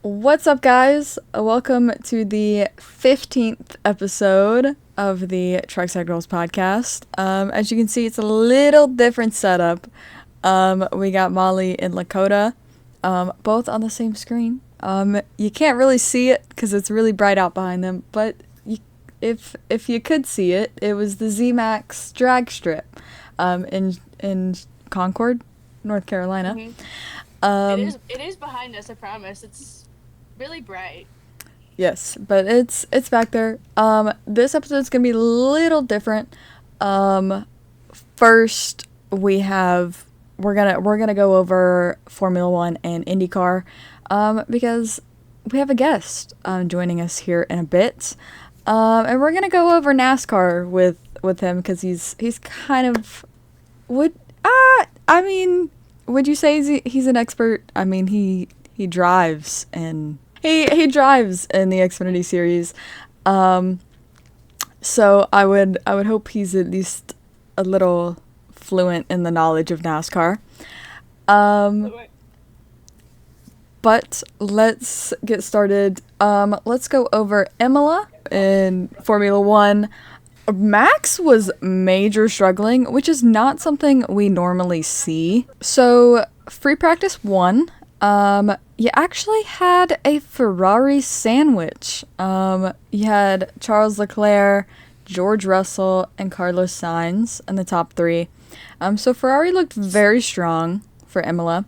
What's up, guys? Welcome to the 15th episode of the Trackside Girls podcast. As you can see, it's a little different setup. We got Molly and Lakota, both on the same screen. You can't really see it because it's really bright out behind them, but if you could see it, it was the Z-Max drag strip in Concord, North Carolina. Mm-hmm. It is behind us, I promise. It's really bright. Yes, but it's back there. This episode's gonna be a little different. First we're gonna go over Formula One and IndyCar, because we have a guest joining us here in a bit, and we're gonna go over NASCAR with him because he's kind of would you say he's an expert? I mean, he drives and he drives in the Xfinity Series. So I would hope he's at least a little fluent in the knowledge of NASCAR. But let's get started. Let's go over Imola in Formula One. Max was major struggling, which is not something we normally see. So, free practice 1, you actually had a Ferrari sandwich. You had Charles Leclerc, George Russell, and Carlos Sainz in the top 3. So Ferrari looked very strong for Imola.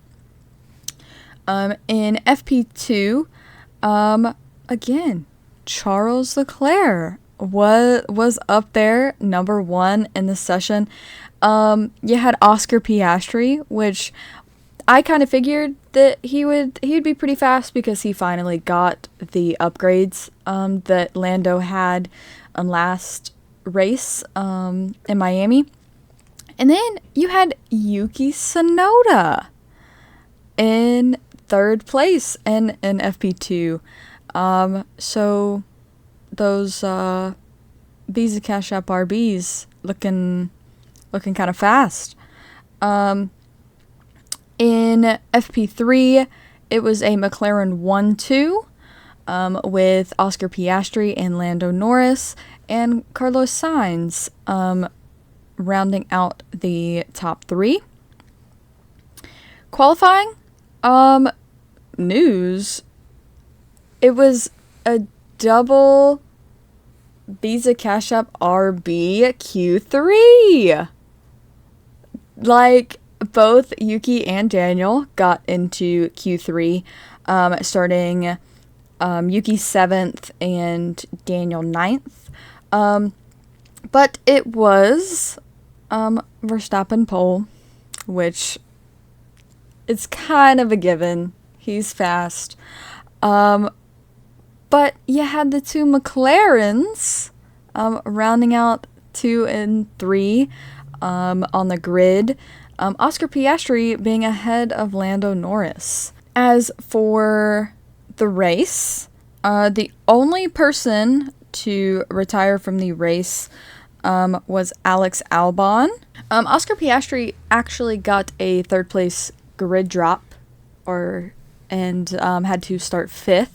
In FP2, again, Charles Leclerc was up there, number 1 in the session. You had Oscar Piastri, which I kind of figured that he'd be pretty fast because he finally got the upgrades that Lando had last race in Miami. And then you had Yuki Tsunoda in 3rd place in FP2. So those Visa Cash App RBs looking kind of fast. In FP3, it was a McLaren 1-2 with Oscar Piastri and Lando Norris and Carlos Sainz rounding out the top 3. Qualifying news. It was a double Visa Cash App RB Q3. Like, both Yuki and Daniel got into Q3, starting Yuki 7th and Daniel 9th. But it was Verstappen pole, which it's kind of a given. He's fast. But you had the 2 McLarens rounding out 2 and 3 on the grid. Oscar Piastri being ahead of Lando Norris. As for the race, the only person to retire from the race was Alex Albon. Oscar Piastri actually got a 3rd place grid drop and had to start 5th.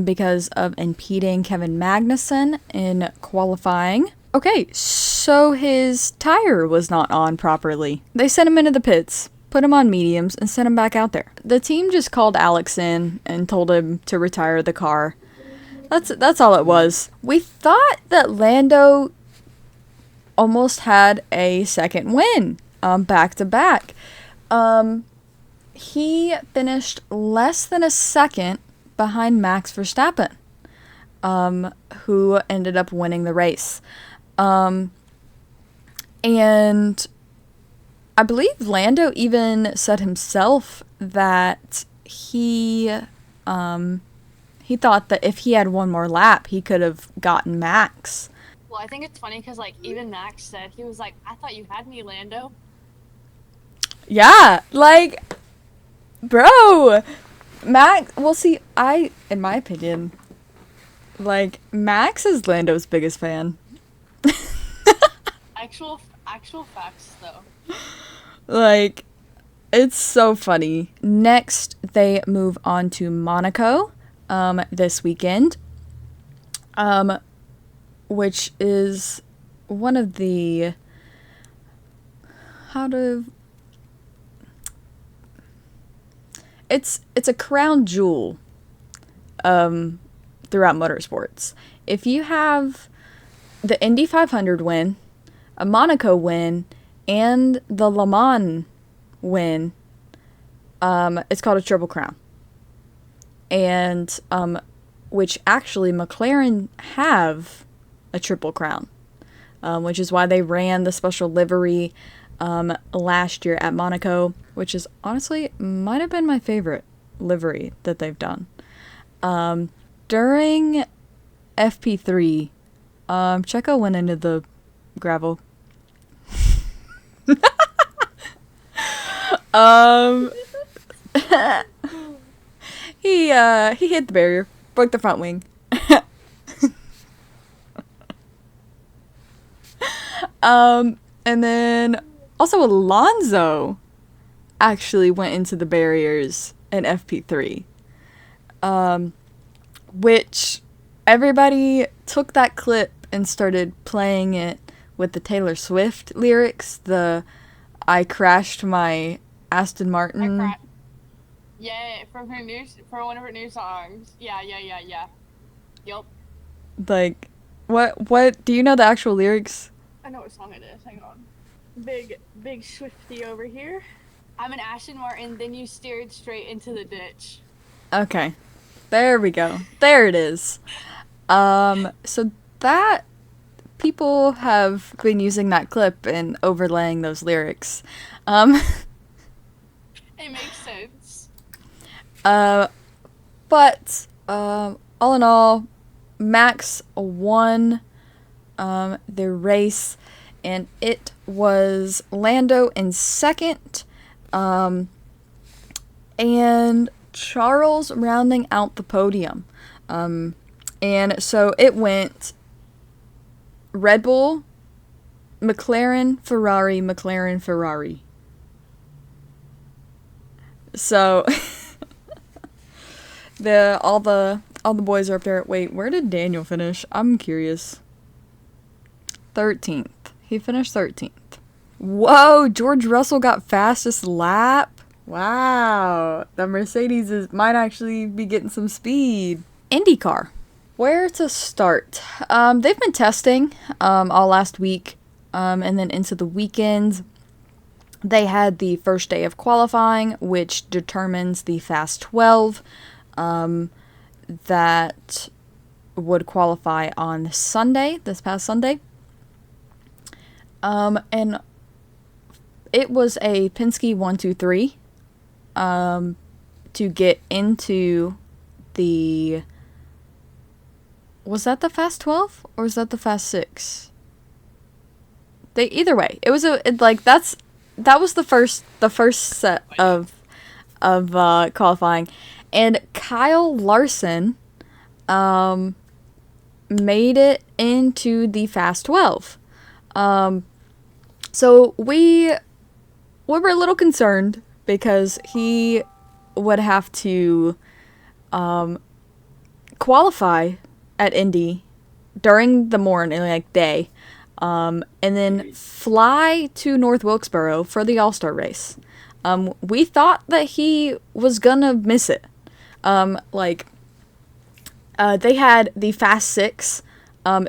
Because of impeding Kevin Magnussen in qualifying. Okay, so his tire was not on properly. They sent him into the pits, put him on mediums, and sent him back out there. The team just called Alex in and told him to retire the car. That's all it was. We thought that Lando almost had a second win, back to back. He finished less than a second behind Max Verstappen, who ended up winning the race. And I believe Lando even said himself that he thought that if he had one more lap, he could have gotten Max. Well, I think it's funny because, like, even Max said, he was like, I thought you had me, Lando. Yeah, like, bro, Max, well, see, in my opinion, like, Max is Lando's biggest fan. Actual facts, though. Like, It's so funny. Next, they move on to Monaco this weekend, which is one of the it's a crown jewel throughout motorsports. If you have the Indy 500 win, a Monaco win, and the Le Mans win, it's called a Triple Crown. And which actually McLaren have a Triple Crown, which is why they ran the special livery last year at Monaco, which is honestly might have been my favorite livery that they've done. During FP3, Checo went into the gravel. He hit the barrier, broke the front wing. And then also Alonso actually went into the barriers in FP3. Which everybody took that clip and started playing it with the Taylor Swift lyrics, the I crashed my Aston Martin. Yeah, from one of her new songs. Yeah. Yup. Like, what, do you know the actual lyrics? I know what song it is. Hang on. Big Swifty over here. I'm an Aston Martin, then you steered straight into the ditch. Okay. There we go. There it is. So that people have been using that clip and overlaying those lyrics. It makes sense. But all in all, Max won the race, and it was Lando in second, and Charles rounding out the podium. And so it went Red Bull, McLaren, Ferrari. So all the boys are up there. Wait, where did Daniel finish? I'm curious. 13th. He finished 13th. Whoa, George Russell got fastest lap. Wow, the Mercedes might actually be getting some speed. IndyCar. Where to start? They've been testing all last week, and then into the weekend. They had the first day of qualifying, which determines the Fast 12 that would qualify on Sunday, this past Sunday. And it was a Penske 1-2-3 to get into the... Was that the Fast 12 or was that the Fast 6? Either way, it was that was the first set of qualifying, and Kyle Larson made it into the Fast 12. So we were a little concerned because he would have to qualify at Indy during the morning, like day, and then fly to North Wilkesboro for the All-Star race. We thought that he was gonna miss it. They had the Fast 6.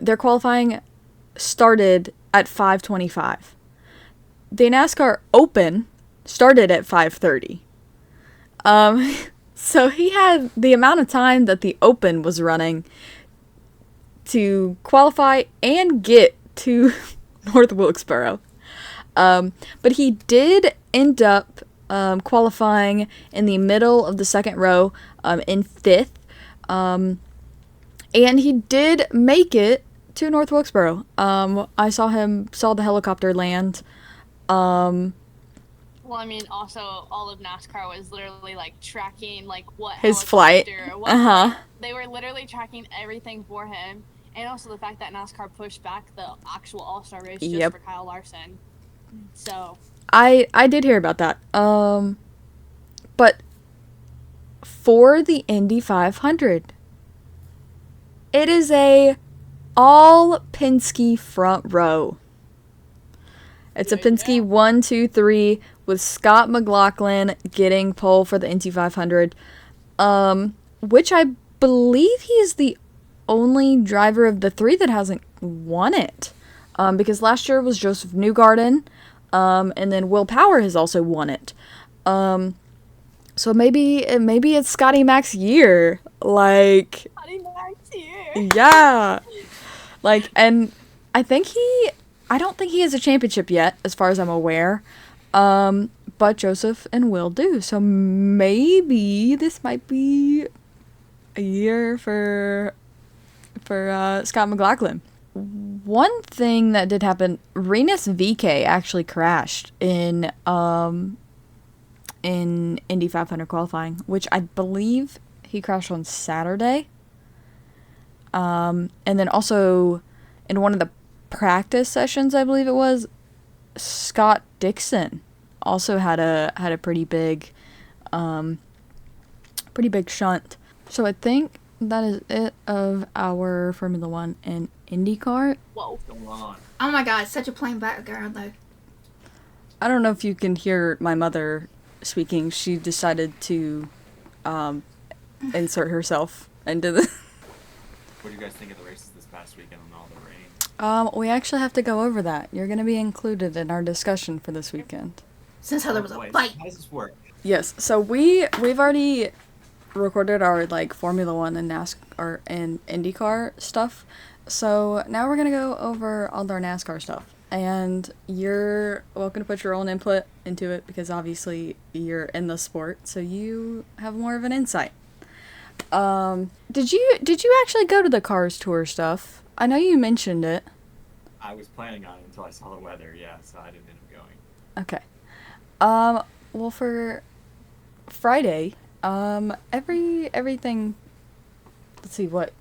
Their qualifying started at 5:25. The NASCAR Open started at 5:30. So he had the amount of time that the Open was running to qualify and get to North Wilkesboro. But he did end up qualifying in the middle of the second row in 5th. And he did make it to North Wilkesboro. I saw the helicopter land. Well, I mean, also all of NASCAR was literally like tracking like what his flight. They were literally tracking everything for him, and also the fact that NASCAR pushed back the actual All-Star race just for Kyle Larson. So I did hear about that. But for the Indy 500, it is a all Penske front row. It's a Penske 1, 2, 3 with Scott McLaughlin getting pole for the Indy 500, which I believe he is the only driver of the three that hasn't won it. Because last year was Joseph Newgarden, and then Will Power has also won it. So maybe it's Scotty Mac's year. Like, Scotty Mac's here. yeah. Like, and I don't think he has a championship yet, as far as I'm aware. But Joseph and Will do. So maybe this might be a year for Scott McLaughlin. One thing that did happen, Rinus VK actually crashed in Indy 500 qualifying, which I believe he crashed on Saturday. And then also in one of the practice sessions, I believe it was, Scott Dixon also had a pretty big shunt. So I think that is it of our Formula One and IndyCar. Whoa. What's going on? Oh my god, such a plain background though. I don't know if you can hear my mother speaking. She decided to insert herself into the... What do you guys think of the races this past weekend and all the rain? We actually have to go over that. You're going to be included in our discussion for this weekend. Since how there was a Wait, fight. how does this work? Yes, so we've already recorded our Formula One and NASCAR and IndyCar stuff. So now we're gonna go over all our NASCAR stuff, and you're welcome to put your own input into it because obviously you're in the sport, so you have more of an insight. Did you actually go to the Cars Tour stuff? I know you mentioned it. I was planning on it until I saw the weather, yeah, so I didn't end up going. Okay. Well, for Friday, everything. Let's see what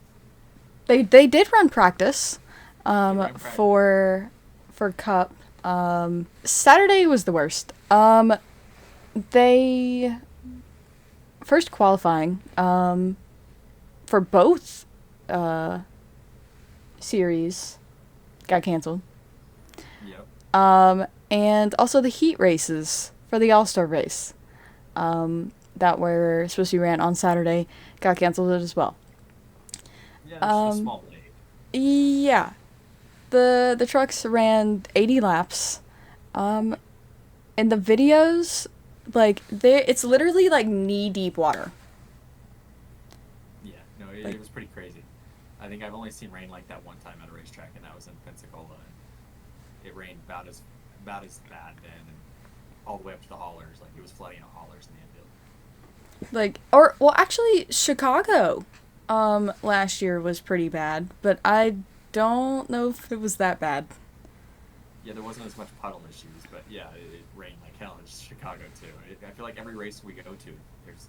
they did run practice. For Cup. Saturday was the worst. They first qualifying. For both series got canceled. Yep. And also the heat races for the All-Star race that were supposed to be ran on Saturday got canceled as well. Yeah, it's a small blade. Yeah. The trucks ran 80 laps. In the videos, it's literally knee-deep water. Yeah, no, it was pretty crazy. I think I've only seen rain like that one time at a racetrack, and that was in Pensacola. And it rained about as bad then, and all the way up to the haulers. It was flooding the haulers in the infield. Actually, Chicago, last year was pretty bad, but I don't know if it was that bad. Yeah, there wasn't as much puddle issues, but yeah, it rained like hell in Chicago too. I feel like every race we go to, there's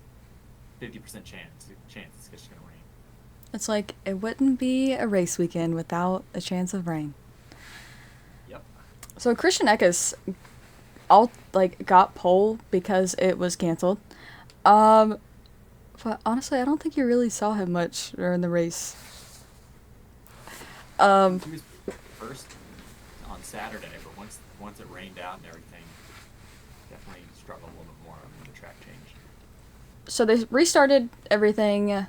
50% chance it's just gonna rain. It's it wouldn't be a race weekend without a chance of rain. Yep. So Christian Eckes got pole because it was canceled. But honestly, I don't think you really saw him much during the race. He was first on Saturday, but once it rained out and everything, definitely struggled a little bit more when the track changed. So they restarted everything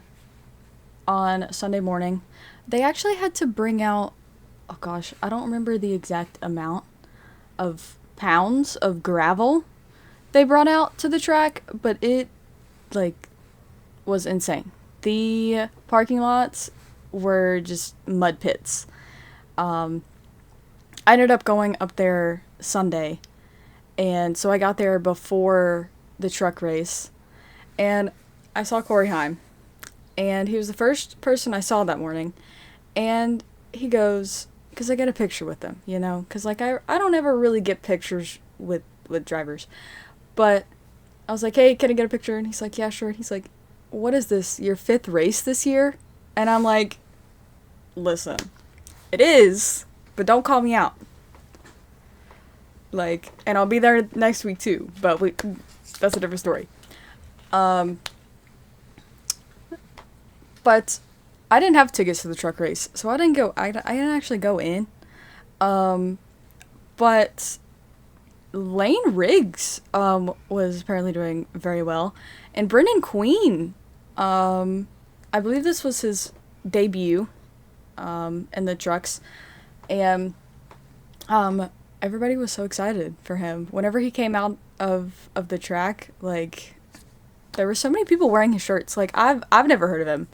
on Sunday morning. They actually had to bring out, oh gosh, I don't remember the exact amount of pounds of gravel they brought out to the track, but it was insane. The parking lots were just mud pits. I ended up going up there Sunday, and so I got there before the truck race, and I saw Corey Heim, and he was the first person I saw that morning, and he goes, because I got a picture with him, because I don't ever really get pictures with drivers, but I was like, hey, can I get a picture? And he's like, yeah, sure. And he's like, what is this, your 5th race this year? And I'm like, listen, it is, but don't call me out. Like, and I'll be there next week too, but that's a different story. But I didn't have tickets to the truck race, so I didn't go. I didn't actually go in. But Lane Riggs was apparently doing very well, and Brendan Queen, I believe this was his debut in the trucks, and everybody was so excited for him. Whenever he came out of the track, like, there were so many people wearing his shirts. Like, I've never heard of him,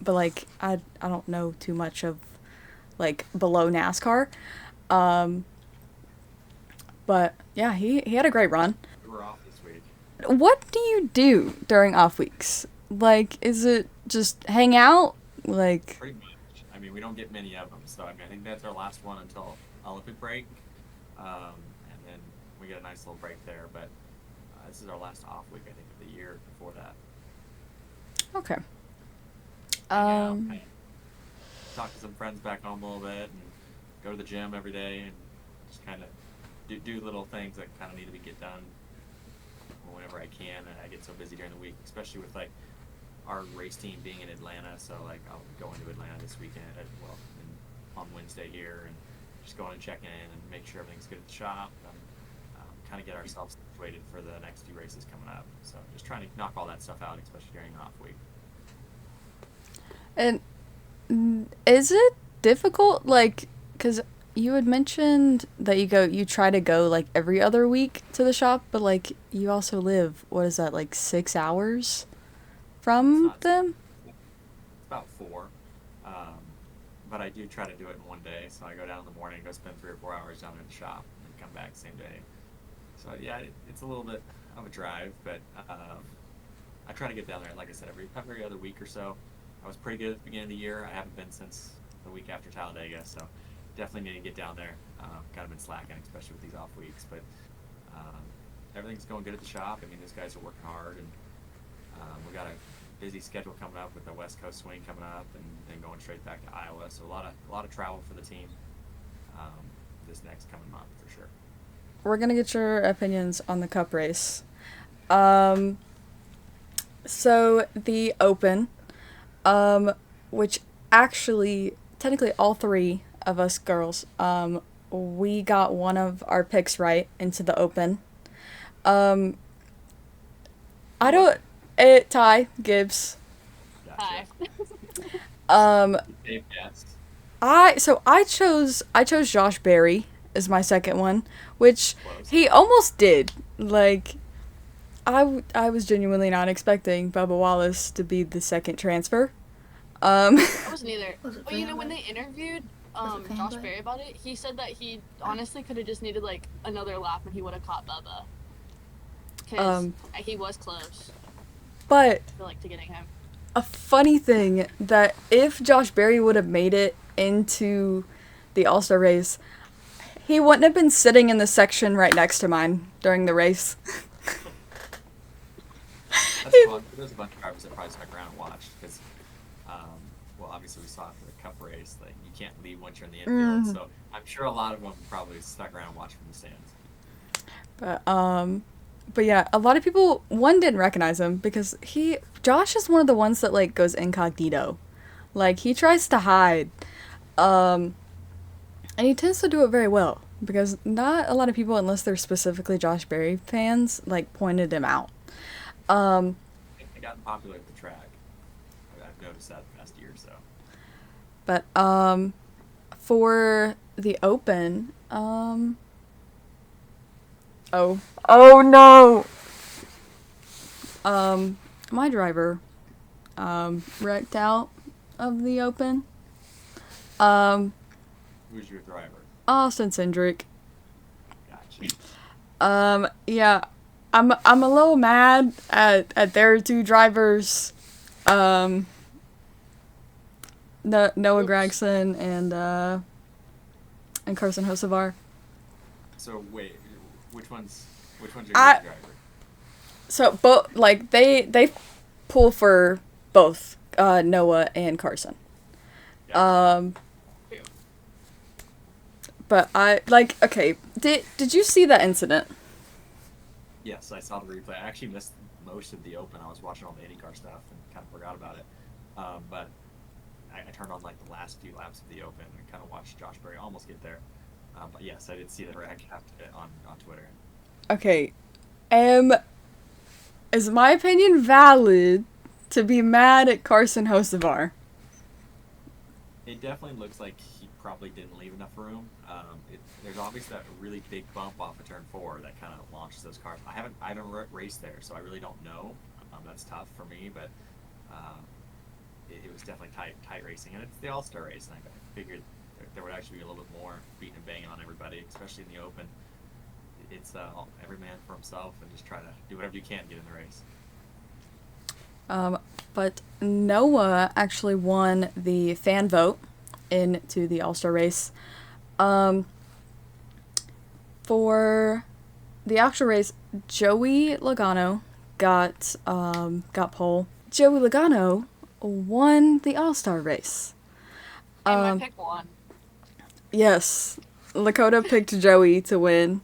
but like I don't know too much of like below NASCAR. But yeah, he had a great run. We were off this week. What do you do during off weeks? Like, is it just hang out? Like, Pretty much. I mean, we don't get many of them, so I think that's our last one until Olympic break, and then we get a nice little break there. But this is our last off week, I think, of the year. Before that, okay. hang out, talk to some friends back home a little bit, and go to the gym every day, and just kind of do little things that kind of need to be get done whenever I can. And I get so busy during the week, especially with like our race team being in Atlanta. So like I'll go into Atlanta this weekend, on Wednesday here, and just go in and check in and make sure everything's good at the shop. Kind of get ourselves situated for the next few races coming up. So just trying to knock all that stuff out, especially during off week. And is it difficult? Like, because you had mentioned that you try to go like every other week to the shop, but like you also live, what is that, like 6 hours from them? It's about 4. But I do try to do it in one day. So I go down in the morning, go spend 3 or 4 hours down in the shop, and come back same day. So yeah, it's a little bit of a drive, but I try to get down there. Like I said, every other week or so. I was pretty good at the beginning of the year. I haven't been since the week after Talladega, so definitely need to get down there. Kind of been slacking, especially with these off weeks, but everything's going good at the shop. I mean, these guys are working hard, and we got a busy schedule coming up with the West Coast swing coming up, and then going straight back to Iowa. So a lot of travel for the team this next coming month for sure. We're gonna get your opinions on the Cup race. So the Open, which actually technically all 3 of us girls, we got one of our picks right into the Open. Ty Gibbs. Hi. Dave guessed. I chose Josh Berry as my second one, which Close. he almost did. Like, I was genuinely not expecting Bubba Wallace to be the second transfer. I wasn't either. Was it But you know, when fanboy? they interviewed Was it Josh fanboy? Berry about it, he said that he honestly could have just needed like another lap and he would have caught Bubba. Because he was close. But I feel like to getting him. a funny thing that if Josh Berry would have made it into the All-Star race, he wouldn't have been sitting in the section right next to mine during the race. That's fun. There's a bunch of drivers that probably stuck around and watched because, well, obviously we saw it for the Cup race. Like, you can't leave once you're in the infield. Mhm. So I'm sure a lot of them probably stuck around and watched from the stands. But yeah, a lot of people, one, didn't recognize him because Josh is one of the ones that like goes incognito. Like, he tries to hide. And he tends to do it very well because not a lot of people, unless they're specifically Josh Berry fans, like, pointed him out. They gotten popular at the track. I've noticed that the past year or so. But for the Open, oh no! My driver wrecked out of the Open. Who's your driver? Austin Cindric. Gotcha. Yeah, I'm a little mad at their 2 drivers, Noah Oops. Gregson and Carson Hocevar. So wait, which one's your I- driver? So both, like, they pull for both Noah and Carson. Gotcha. But okay, did you see that incident? Yes, I saw the replay. I actually missed most of the Open. I was watching all the IndyCar stuff and kind of forgot about it. But I turned on like the last few laps of the Open and kind of watched Josh Berry almost get there. But yes, I did see the wreck on Twitter. Okay, is my opinion valid to be mad at Carson Hocevar? It definitely looks like he probably didn't leave enough room. There's obviously that really big bump off of turn 4 that kind of launches those cars. I haven't raced there, so I really don't know. That's tough for me, but it was definitely tight racing, and it's the All-Star race, and I figured there would actually be a little bit more beating and banging on everybody, especially in the Open. It's every man for himself, and just try to do whatever you can to get in the race. But Noah actually won the fan vote into the All-Star race. For the actual race, Joey Logano got pole. Joey Logano won the All-Star race. And my pick won. Yes, Lakota picked Joey to win.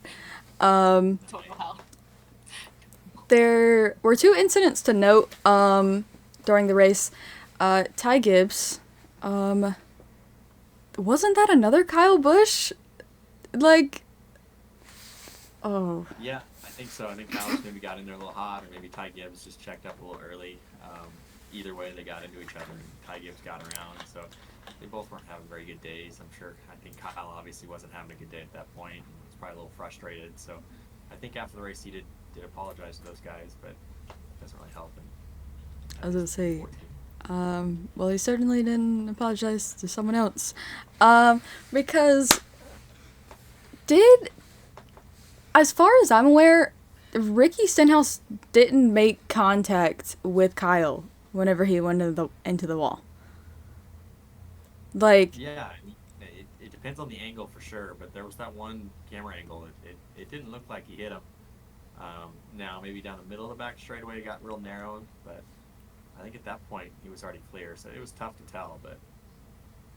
Total hell. There were 2 incidents to note during the race. Ty Gibbs, wasn't that another Kyle Busch? Oh. Yeah, I think so. I think Kyle maybe got in there a little hot, or maybe Ty Gibbs just checked up a little early. Either way, they got into each other, and Ty Gibbs got around. So they both weren't having very good days. I think Kyle obviously wasn't having a good day at that point. And was probably a little frustrated. So I think after the race he did apologize to those guys, but it doesn't really help. I was gonna say, well, he certainly didn't apologize to someone else, because as far as I'm aware, Ricky Stenhouse didn't make contact with Kyle whenever he went into the wall. Yeah, it depends on the angle for sure, but there was that one camera angle. It didn't look like he hit him. Now maybe down the middle of the back straightaway it got real narrow, but I think at that point he was already clear, so it was tough to tell. But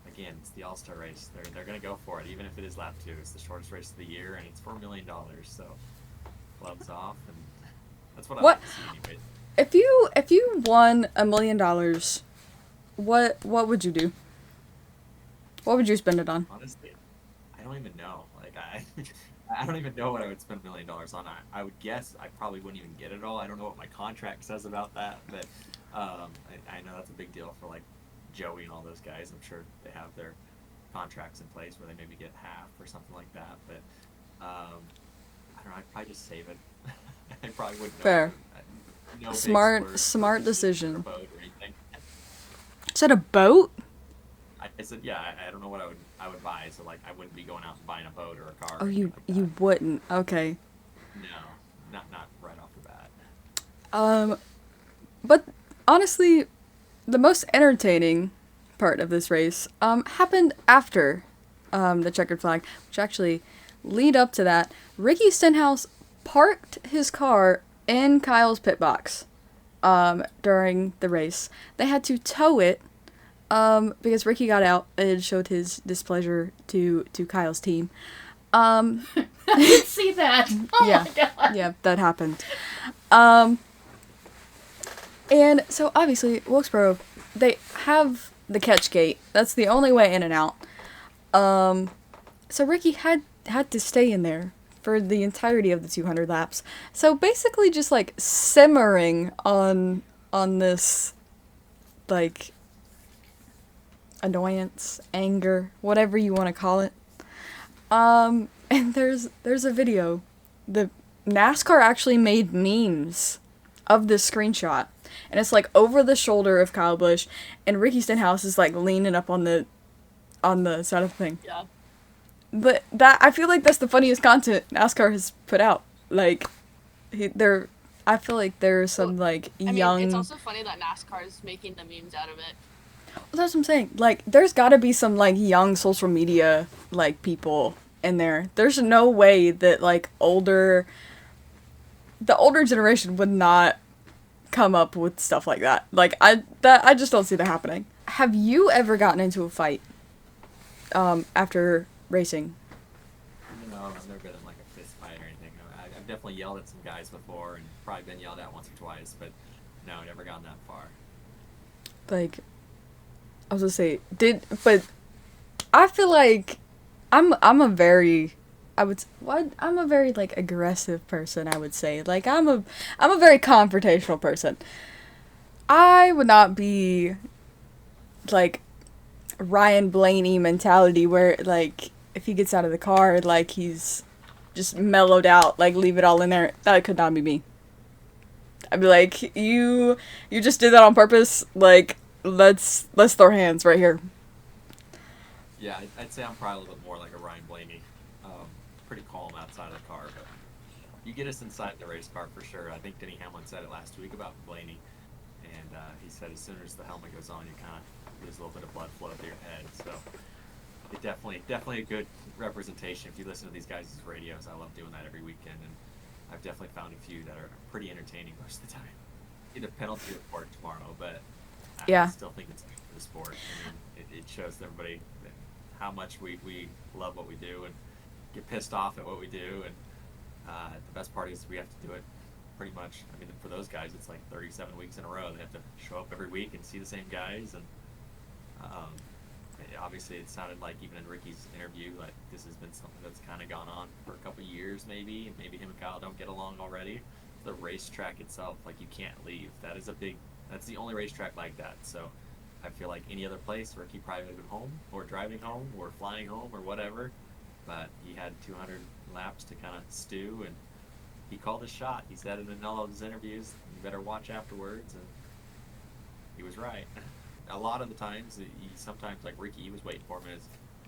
again, it's the All-Star race. They're going to go for it, even if it is lap 2. It's the shortest race of the year, and it's $4 million, so gloves off, and that's what I like to see anyway. If you won $1 million, what would you do? What would you spend it on? Honestly, I don't even know. I don't even know what I would spend $1 million on. I would guess I probably wouldn't even get it all. I don't know what my contract says about that, but I know that's a big deal for like Joey and all those guys. I'm sure they have their contracts in place where they maybe get half or something like that. But I don't know. I'd probably just save it. I probably wouldn't. Fair. No Smart decision. Or boat or anything. Is that a boat? I said, yeah, I don't know what I would buy, so like I wouldn't be going out and buying a boat or a car. Oh, or you like you wouldn't. Okay. No, not right off the bat. But honestly, the most entertaining part of this race happened after the checkered flag, which actually lead up to that. Ricky Stenhouse parked his car in Kyle's pit box during the race. They had to tow it because Ricky got out and showed his displeasure to Kyle's team. I didn't see that. Oh yeah, my god. yeah, that happened. And so obviously Wilkesboro, they have the catch gate. That's the only way in and out. So Ricky had to stay in there for the entirety of the 200 laps. So basically just like simmering on this like annoyance, anger, whatever you want to call it. And there's a video. The NASCAR actually made memes of this screenshot. And it's like over the shoulder of Kyle Busch, and Ricky Stenhouse is like leaning up on the side of the thing. Yeah. But I feel like that's the funniest content NASCAR has put out. Like, I feel like there's some like young. It's also funny that NASCAR is making the memes out of it. Well, that's what I'm saying. Like, there's got to be some like young social media like people in there. There's no way that like the older generation would not come up with stuff like that. Like, I just don't see that happening. Have you ever gotten into a fight after racing? No, I've never been in like a fist fight or anything. I've definitely yelled at some guys before and probably been yelled at once or twice, but no, never gone that far. Like, I was gonna say, but I feel like I'm a very, I'm a very like aggressive person, I would say. Like I'm a very confrontational person. I would not be like Ryan Blaney mentality where like if he gets out of the car like he's just mellowed out, like leave it all in there. That could not be me. I'd be like, you just did that on purpose. Like let's throw hands right here. Yeah, I'd say I'm probably a little bit more like a Ryan Blaney. Pretty calm outside of the car, but you get us inside the race car for sure. I think Denny Hamlin said it last week about Blaney, and he said as soon as the helmet goes on, you kind of there's a little bit of blood flow through your head. So it definitely a good representation. If you listen to these guys' radios, I love doing that every weekend, and I've definitely found a few that are pretty entertaining most of the time. Get a penalty report tomorrow, but I Yeah. still think it's good for the sport. I mean, it shows everybody how much we love what we do and get pissed off at what we do. And the best part is we have to do it pretty much. I mean, for those guys, it's like 37 weeks in a row. They have to show up every week and see the same guys. And obviously, it sounded like even in Ricky's interview, like this has been something that's kind of gone on for a couple of years, maybe. And maybe him and Kyle don't get along already. The racetrack itself, like you can't leave. That's the only racetrack like that. So I feel like any other place, Ricky probably would have been home or driving home or flying home or whatever. But he had 200 laps to kind of stew, and he called his shot. He said it in all of his interviews. You better watch afterwards, and he was right. A lot of the times, sometimes like Ricky, he was waiting for him.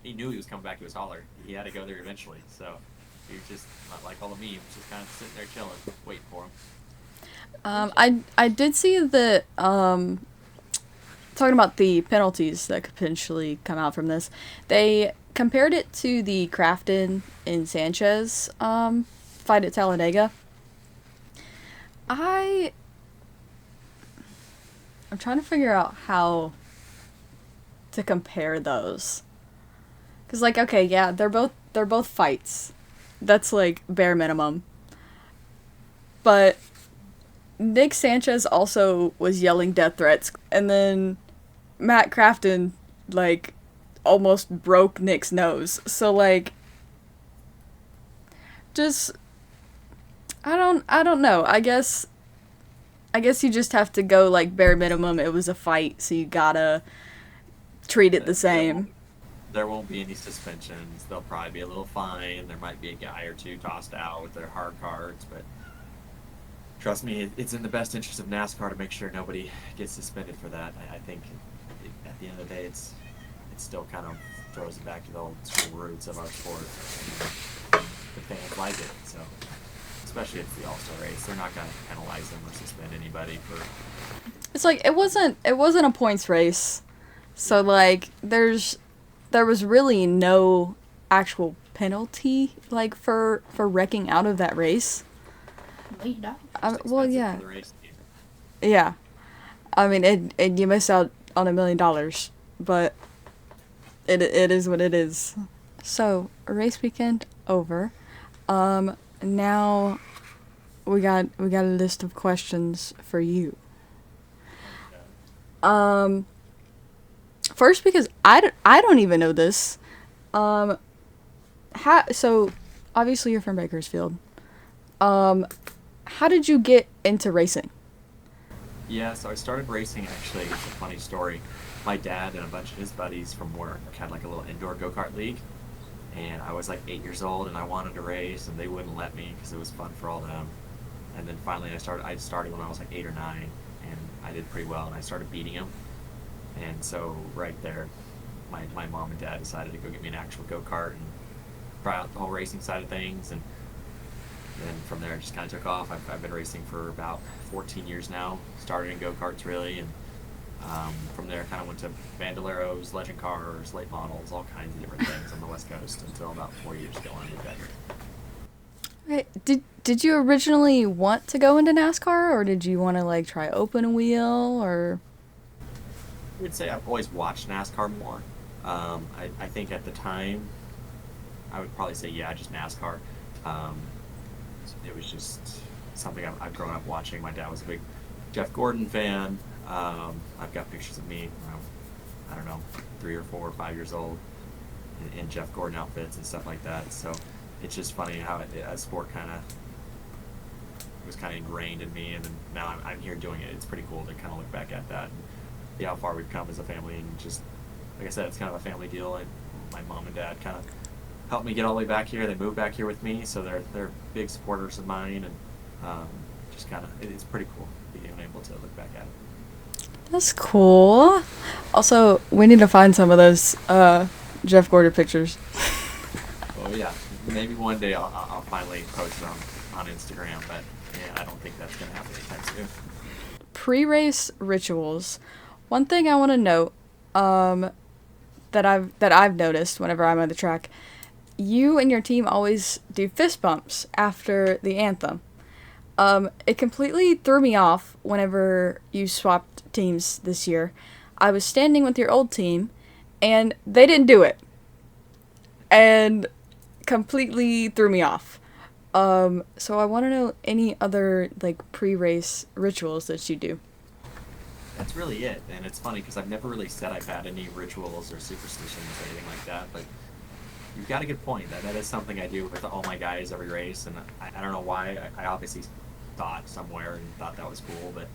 He knew he was coming back to his holler. He had to go there eventually. So he was just not like all the memes, just kind of sitting there chilling, waiting for him. I did see that talking about the penalties that could potentially come out from this. They compared it to the Crafton and Sanchez fight at Talladega. I'm trying to figure out how to compare those. 'Cause like okay, yeah, they're both fights. That's like bare minimum. But Nick Sanchez also was yelling death threats, and then Matt Crafton like almost broke Nick's nose. So like just I don't know. I guess you just have to go like bare minimum. It was a fight, so you gotta treat it the same. There won't be any suspensions. There'll probably be a little fine. There might be a guy or two tossed out with their hard cards, but trust me, it's in the best interest of NASCAR to make sure nobody gets suspended for that. I think at the end of the day, it still kind of throws it back to the old school roots of our sport. The fans like it, so especially if it's the All-Star race, they're not going to penalize them or suspend anybody for. It's like it wasn't a points race, so like there was really no actual penalty like for wrecking out of that race. $1 million. Well, yeah. For the race team. Yeah. I mean, it you miss out on $1 million, but it is what it is. So, race weekend over. Now we got a list of questions for you. First, because I don't even know this. So obviously you're from Bakersfield. How did you get into racing? Yeah, so I started racing actually. It's a funny story. My dad and a bunch of his buddies from work had like a little indoor go-kart league. And I was like 8 years old and I wanted to race and they wouldn't let me because it was fun for all of them. And then finally I started when I was like 8 or 9 and I did pretty well and I started beating them. And so right there, my mom and dad decided to go get me an actual go-kart and try out the whole racing side of things. And then from there, it just kind of took off. I've been racing for about 14 years now. Started in go-karts, really, and from there, kind of went to Bandoleros, legend cars, late models, all kinds of different things on the West Coast until about 4 years ago when I moved out here. Okay. Did you originally want to go into NASCAR, or did you want to like try open wheel, or? I would say I've always watched NASCAR more. I think at the time, I would probably say, yeah, just NASCAR. Um, it was just something I've grown up watching. My dad was a big Jeff Gordon fan. I've got pictures of me, I don't know, 3 or 4 or 5 years old in Jeff Gordon outfits and stuff like that. So it's just funny how a sport kind of was kind of ingrained in me, and then now I'm here doing it. It's pretty cool to kind of look back at that and see how far we've come as a family. And just like I said, it's kind of a family deal. And my mom and dad kind of helped me get all the way back here. They moved back here with me, so they're big supporters of mine, and just kind of it's pretty cool being able to look back at it. That's cool. Also, we need to find some of those Jeff Gordon pictures. Oh yeah, maybe one day I'll finally post it on Instagram, but yeah, I don't think that's gonna happen anytime soon. Pre-race rituals. One thing I want to note that I've noticed whenever I'm at the track, you and your team always do fist bumps after the anthem. It completely threw me off whenever you swapped teams this year. I was standing with your old team, and they didn't do it, and completely threw me off. So I want to know any other like pre-race rituals that you do. That's really it, and it's funny because I've never really said I've had any rituals or superstitions or anything like that, but you've got a good point. That is something I do with all my guys every race, and I don't know why. I obviously thought somewhere and thought that was cool, but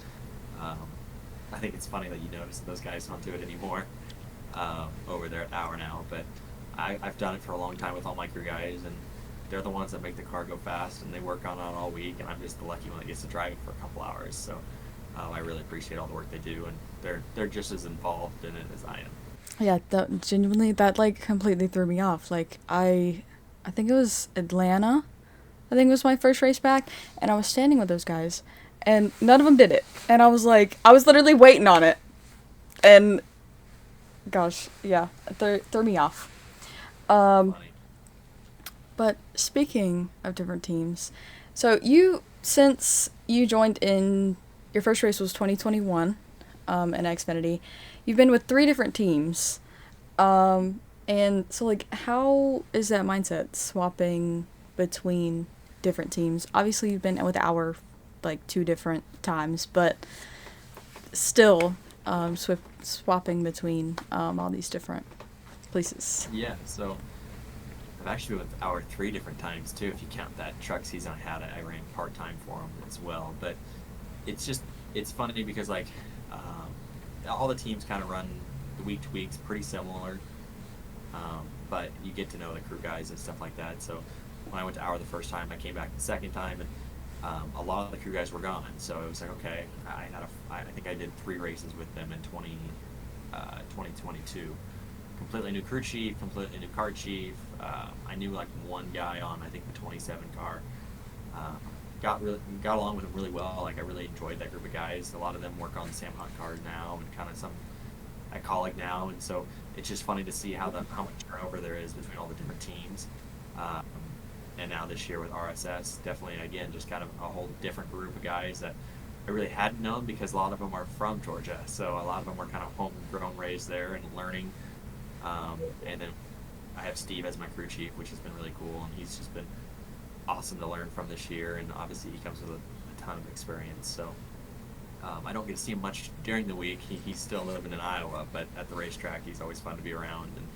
I think it's funny that you notice those guys don't do it anymore over there at Hour now. But I've done it for a long time with all my crew guys, and they're the ones that make the car go fast, and they work on it all week, and I'm just the lucky one that gets to drive it for a couple hours. So I really appreciate all the work they do, and they're just as involved in it as I am. Yeah, genuinely, that like completely threw me off. Like I think it was Atlanta. I think it was my first race back, and I was standing with those guys, and none of them did it. And I was like, I was literally waiting on it, and gosh, yeah, it threw me off. Funny. But speaking of different teams, so since you joined in, your first race was 2021, in Xfinity, you've been with 3 different teams, and so like, how is that mindset swapping between different teams? Obviously, you've been with Hour like 2 different times, but still, swapping between all these different places. Yeah, so I've actually been with Hour 3 different times too, if you count that truck season I had. I ran part-time for them as well, but it's funny because like all the teams kind of run the week to weeks pretty similar, but you get to know the crew guys and stuff like that. So when I went to Hour the first time, I came back the second time, and a lot of the crew guys were gone. So it was like, okay, I think I did 3 races with them in 2022. Completely new crew chief, completely new car chief. I knew like one guy on, I think, the 27 car. Got along with them really well. Like I really enjoyed that group of guys. A lot of them work on the Sam Hunt cars now, and kind of some I college now, and so it's just funny to see how much turnover there is between all the different teams. And now this year with RSS, definitely again just kind of a whole different group of guys that I really hadn't known, because a lot of them are from Georgia, so a lot of them were kind of homegrown, raised there, and learning. And then I have Steve as my crew chief, which has been really cool, and he's just been awesome to learn from this year, and obviously he comes with a ton of experience. So I don't get to see him much during the week. He's still living in Iowa, but at the racetrack he's always fun to be around, and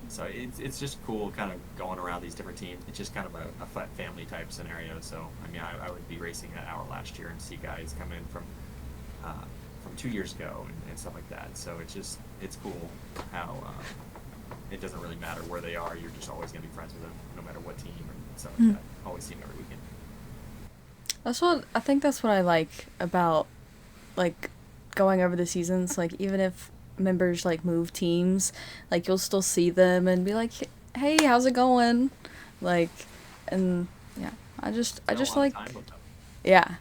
so it's just cool kind of going around these different teams. It's just kind of a family type scenario. So I mean, I would be racing at Hour last year and see guys come in from 2 years ago and stuff like that. So it's cool how it doesn't really matter where they are. You're just always going to be friends with them, no matter what team and stuff like that. Always see them every weekend. I think that's what I like about like going over the seasons. Like even if members like move teams, like you'll still see them and be like, hey, how's it going? Like, and yeah, I just like, yeah. I mean,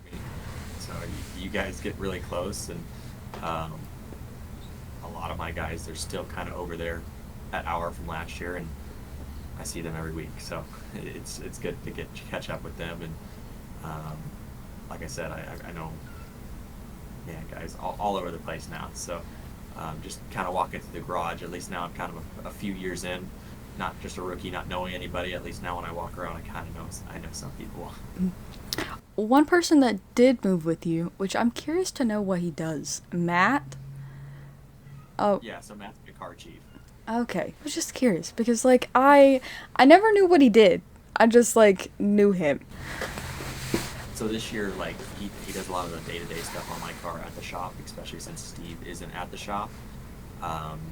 so you guys get really close, and a lot of my guys, they're still kind of over there at Hour from last year, and I see them every week. So it's good to catch up with them, and like I said, I know, yeah, guys all over the place now. So just kind of walking through the garage, at least now I'm kind of a few years in. not just a rookie, not knowing anybody. At least now when I walk around, I know some people. One person that did move with you, which I'm curious to know what he does. Matt? Oh, Yeah, so Matt's the car chief. okay. I was just curious because like I never knew what he did. I just like knew him. So this year, like he does a lot of the day-to-day stuff on my car at the shop, especially since Steve isn't at the shop.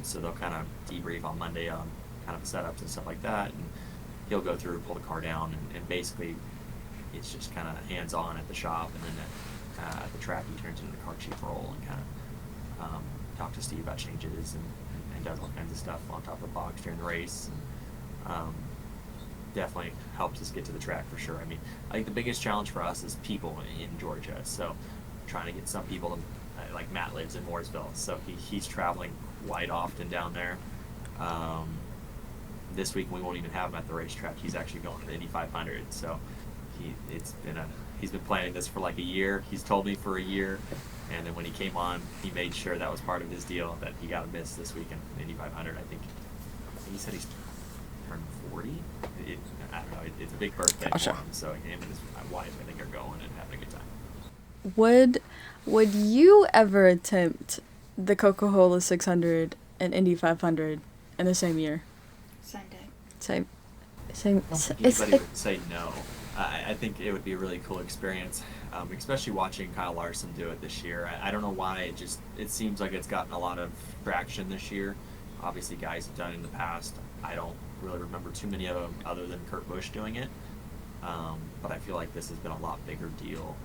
So they'll kind of debrief on Monday on kind of setups and stuff like that, and he'll go through, pull the car down, and basically it's just kind of hands-on at the shop, and then at the track he turns into the car chief role and kind of talk to Steve about changes and does all kinds of stuff on top of the box during the race. And, definitely helps us get to the track for sure. I mean, I think the biggest challenge for us is people in Georgia. So trying to get some people to, like Matt lives in Mooresville, so he's traveling quite often down there. This week we won't even have him at the racetrack. He's actually going to the Indy 500. So he's been planning this for like a year. He's told me for a year, and then when he came on, he made sure that was part of his deal that he got to miss this weekend in the Indy 500. I think he said he's turned 40. I don't know. It's a big birthday for him. So him and his wife, I think, are going and having a good time. Would you ever attempt the Coca-Cola 600 and Indy 500 in the same year? Same day. Same. I don't think anybody would say no. I think it would be a really cool experience, especially watching Kyle Larson do it this year. I don't know why it seems like it's gotten a lot of traction this year. Obviously, guys have done it in the past. I don't really remember too many of them other than Kurt Busch doing it, but I feel like this has been a lot bigger deal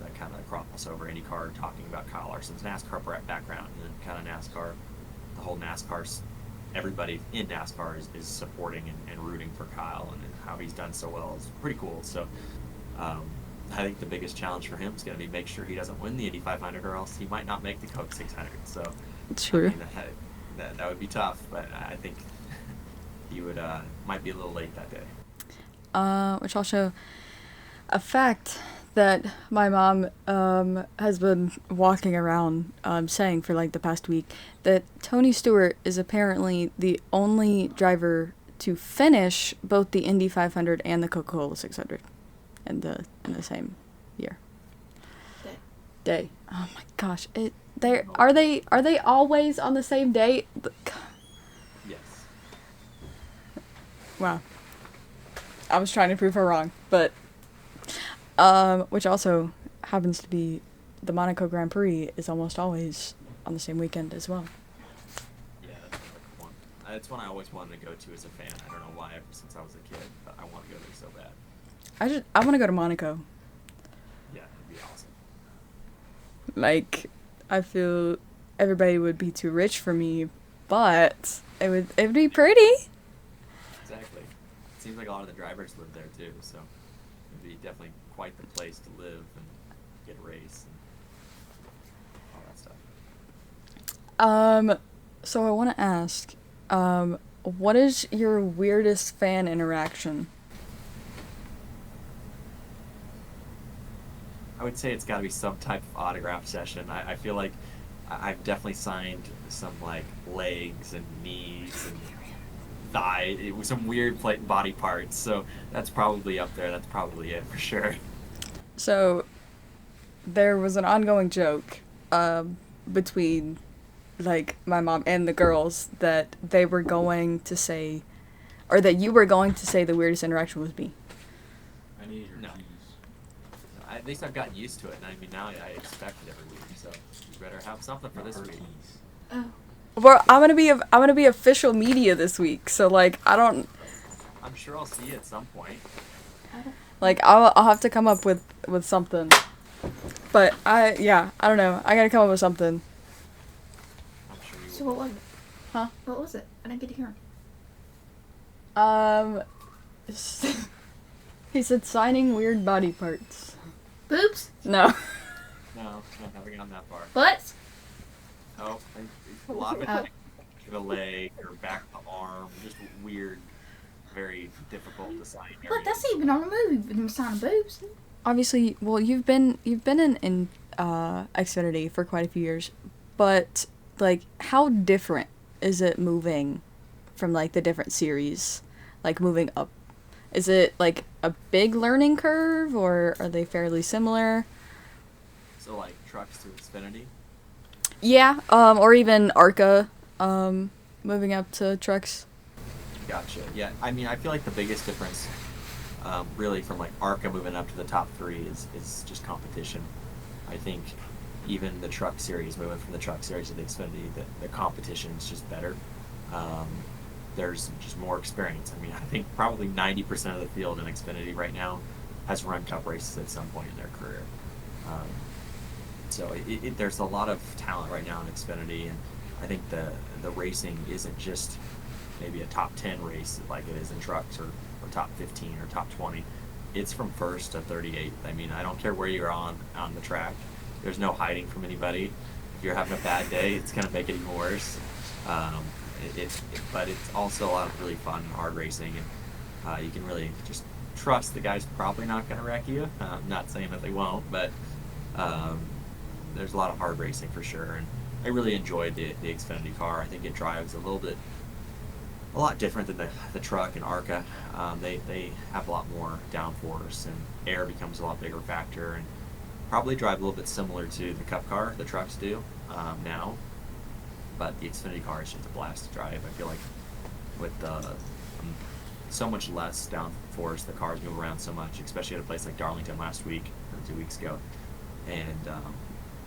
that kind of cross over IndyCar, talking about Kyle Larson's NASCAR background, and then kind of NASCAR, the whole NASCAR, everybody in NASCAR is supporting and rooting for Kyle, and how he's done so well is pretty cool. So I think the biggest challenge for him is going to be make sure he doesn't win the Indy 500, or else he might not make the Coke 600. So True. I mean, that would be tough, but I think he would might be a little late that day. Which also a fact that my mom has been walking around saying for like the past week, that Tony Stewart is apparently the only driver to finish both the Indy 500 and the Coca-Cola 600 in the same year. Day. Oh my gosh! Are they always on the same day? Yes. Wow. I was trying to prove her wrong, but which also happens to be the Monaco Grand Prix is almost always on the same weekend as well. Yeah, that's one. It's one I always wanted to go to as a fan. I don't know why, ever since I was a kid, but I want to go there so bad. I want to go to Monaco. Yeah, it'd be awesome. Like, I feel everybody would be too rich for me, but it would be pretty. Exactly. It seems like a lot of the drivers live there too, so it'd be definitely quite the place to live and get a race and all that stuff. So I want to ask, what is your weirdest fan interaction? I would say it's got to be some type of autograph session. I feel like I've definitely signed some like legs and knees and thigh. It was some weird body parts, so that's probably up there. That's probably it for sure. So there was an ongoing joke between like my mom and the girls that they were going to say, or that you were going to say the weirdest interaction was me. I need your keys. At least I've gotten used to it, and I mean now I expect it every week. So you better have something for this week. Oh. Well, I'm gonna be official media this week, so like I'm sure I'll see you at some point. like I'll have to come up with something. But I don't know. I gotta come up with something. I'm sure you So will. what was it? Huh? What was it? I didn't get to hear. He said signing weird body parts. Boobs? No. No, haven't gone that far. Butts? Oh, a lot of it, like the leg or back of the arm, just weird, very difficult to sign. Look, that's even on the movie. Them signing boobs. Obviously, well, you've been in Xfinity for quite a few years, but like, how different is it moving from like the different series, like moving up? Is it like a big learning curve, or are they fairly similar? So like trucks to Xfinity. Yeah, or even ARCA, moving up to trucks. Gotcha. Yeah, I mean, I feel like the biggest difference, really, from like ARCA moving up to the top three is just competition. I think even the truck series, moving from the truck series to the Xfinity, the competition is just better. Um, there's just more experience. I mean, I think probably 90% of the field in Xfinity right now has run Cup races at some point in their career. Um, so there's a lot of talent right now in Xfinity, and I think the racing isn't just maybe a top 10 race like it is in trucks, or top 15 or top 20. It's from first to 38th. I mean, I don't care where you're on the track. There's no hiding from anybody. If you're having a bad day, it's going to make it even worse. Um, but it's also a lot of really fun, hard racing, and you can really just trust the guy's probably not going to wreck you. I'm not saying that they won't, but um, there's a lot of hard racing for sure. And I really enjoyed the Xfinity car. I think it drives a lot different than the truck and ARCA. They have a lot more downforce, and air becomes a lot bigger factor, and probably drive a little bit similar to the Cup car the trucks do now. But the Xfinity car is just a blast to drive. I feel like with so much less downforce, the cars move around so much, especially at a place like Darlington last week or 2 weeks ago, and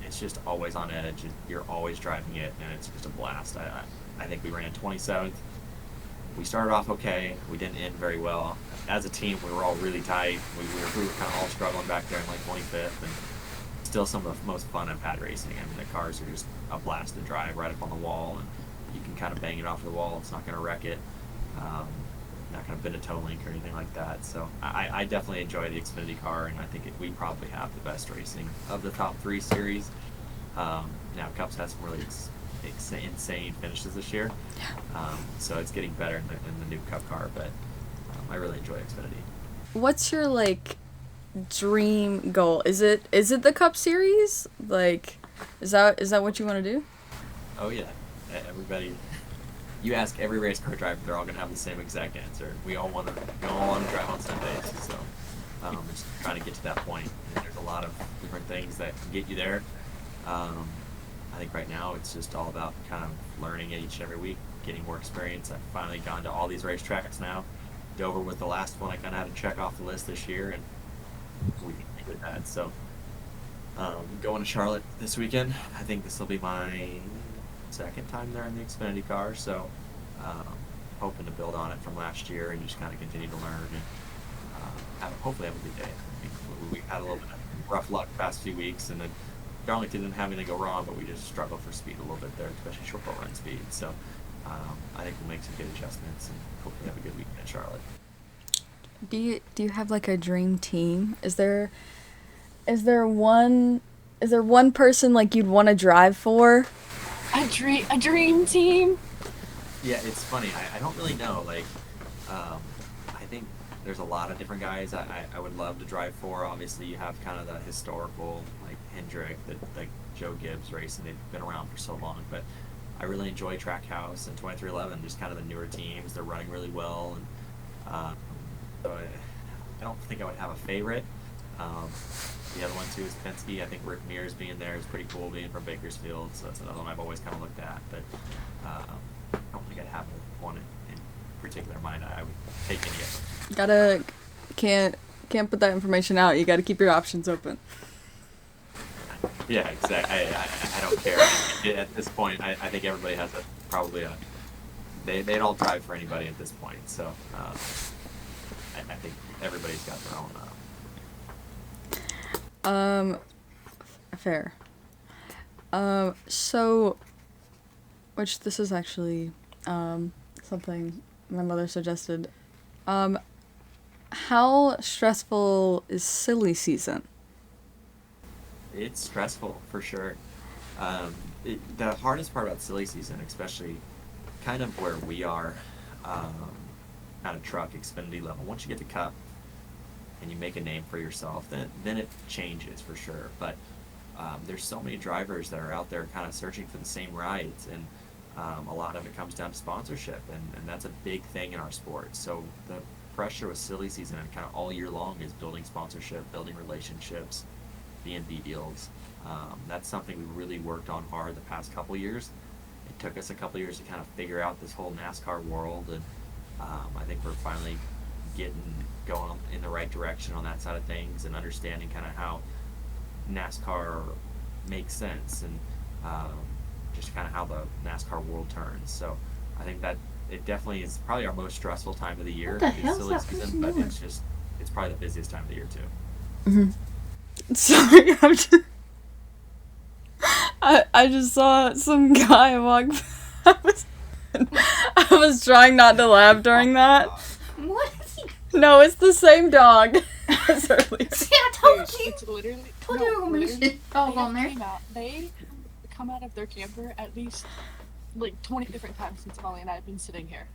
it's just always on edge. You're always driving it, and it's just a blast. I think we ran 27th. We started off okay. We didn't end very well. As a team, we were all really tight. We were kind of all struggling back there in like 25th, and still some of the most fun I've had racing. I mean, the cars are just a blast to drive right up on the wall, and you can kind of bang it off the wall. It's not going to wreck it. Not going to bend a toe link or anything like that. So I definitely enjoy the Xfinity car, and I think we probably have the best racing of the top three series. Now, Cup's had some really insane finishes this year, so it's getting better in the new Cup car, but I really enjoy Xfinity. What's your like dream goal? Is it the Cup series? Like, is that what you want to do? Oh yeah, everybody. You ask every race car driver, they're all gonna have the same exact answer. We all want to drive on Sundays, so just trying to get to that point. And there's a lot of different things that can get you there. I think right now it's just all about kind of learning each and every week, getting more experience. I've finally gone to all these racetracks now. Dover was the last one I kind of had to check off the list this year, and we did that. So going to Charlotte this weekend. I think this will be my second time there in the Xfinity car, so hoping to build on it from last year and just kind of continue to learn and hopefully have a good day. I mean, we had a little bit of rough luck the past few weeks, and then Darlington didn't have anything go wrong, but we just struggled for speed a little bit there, especially short run speed. So I think we'll make some good adjustments and hopefully have a good weekend at Charlotte. Do you have like a dream team? Is there one person like you'd want to drive for? A dream team. Yeah, it's funny. I don't really know. Like, I think there's a lot of different guys I would love to drive for. Obviously, you have kind of the historical, like Hendrick, like Joe Gibbs racing. They've been around for so long. But I really enjoy Trackhouse and 2311, just kind of the newer teams. They're running really well. And so I don't think I would have a favorite. The other one, too, is Penske. I think Rick Mears being there is pretty cool, being from Bakersfield. So that's another one I've always kind of looked at. But I don't think I'd have one in particular mind. I would take any of them. Can't put that information out. You gotta keep your options open. Yeah, exactly. I don't care. At this point, I think everybody has they'd all drive for anybody at this point. So I think everybody's got their own. Fair. So, which this is actually, something my mother suggested. How stressful is silly season? It's stressful for sure. The hardest part about silly season, especially kind of where we are at a truck Xfinity level, once you get to Cup and you make a name for yourself, then it changes for sure. But there's so many drivers that are out there kind of searching for the same rides, and A lot of it comes down to sponsorship, and that's a big thing in our sport. So the pressure with silly season and kind of all year long is building sponsorship, building relationships, B&B deals. That's something we really worked on hard the past couple years. It took us a couple years to kind of figure out this whole NASCAR world, and I think we're finally getting going in the right direction on that side of things and understanding kind of how NASCAR makes sense and just kind of how the NASCAR world turns. So I think that it definitely is probably our most stressful time of the year. What the It's hell's silly that season, person but doing? it's probably the busiest time of the year too. Sorry, I just saw some guy walk. I was, I was trying not to laugh during that. What is he? No, it's the same dog as earlier. See, I told Dude, you. it's literally. Told you there were gonna be literally, shit dog on there. They come out of their camper at least like 20 different times since Molly and I have been sitting here.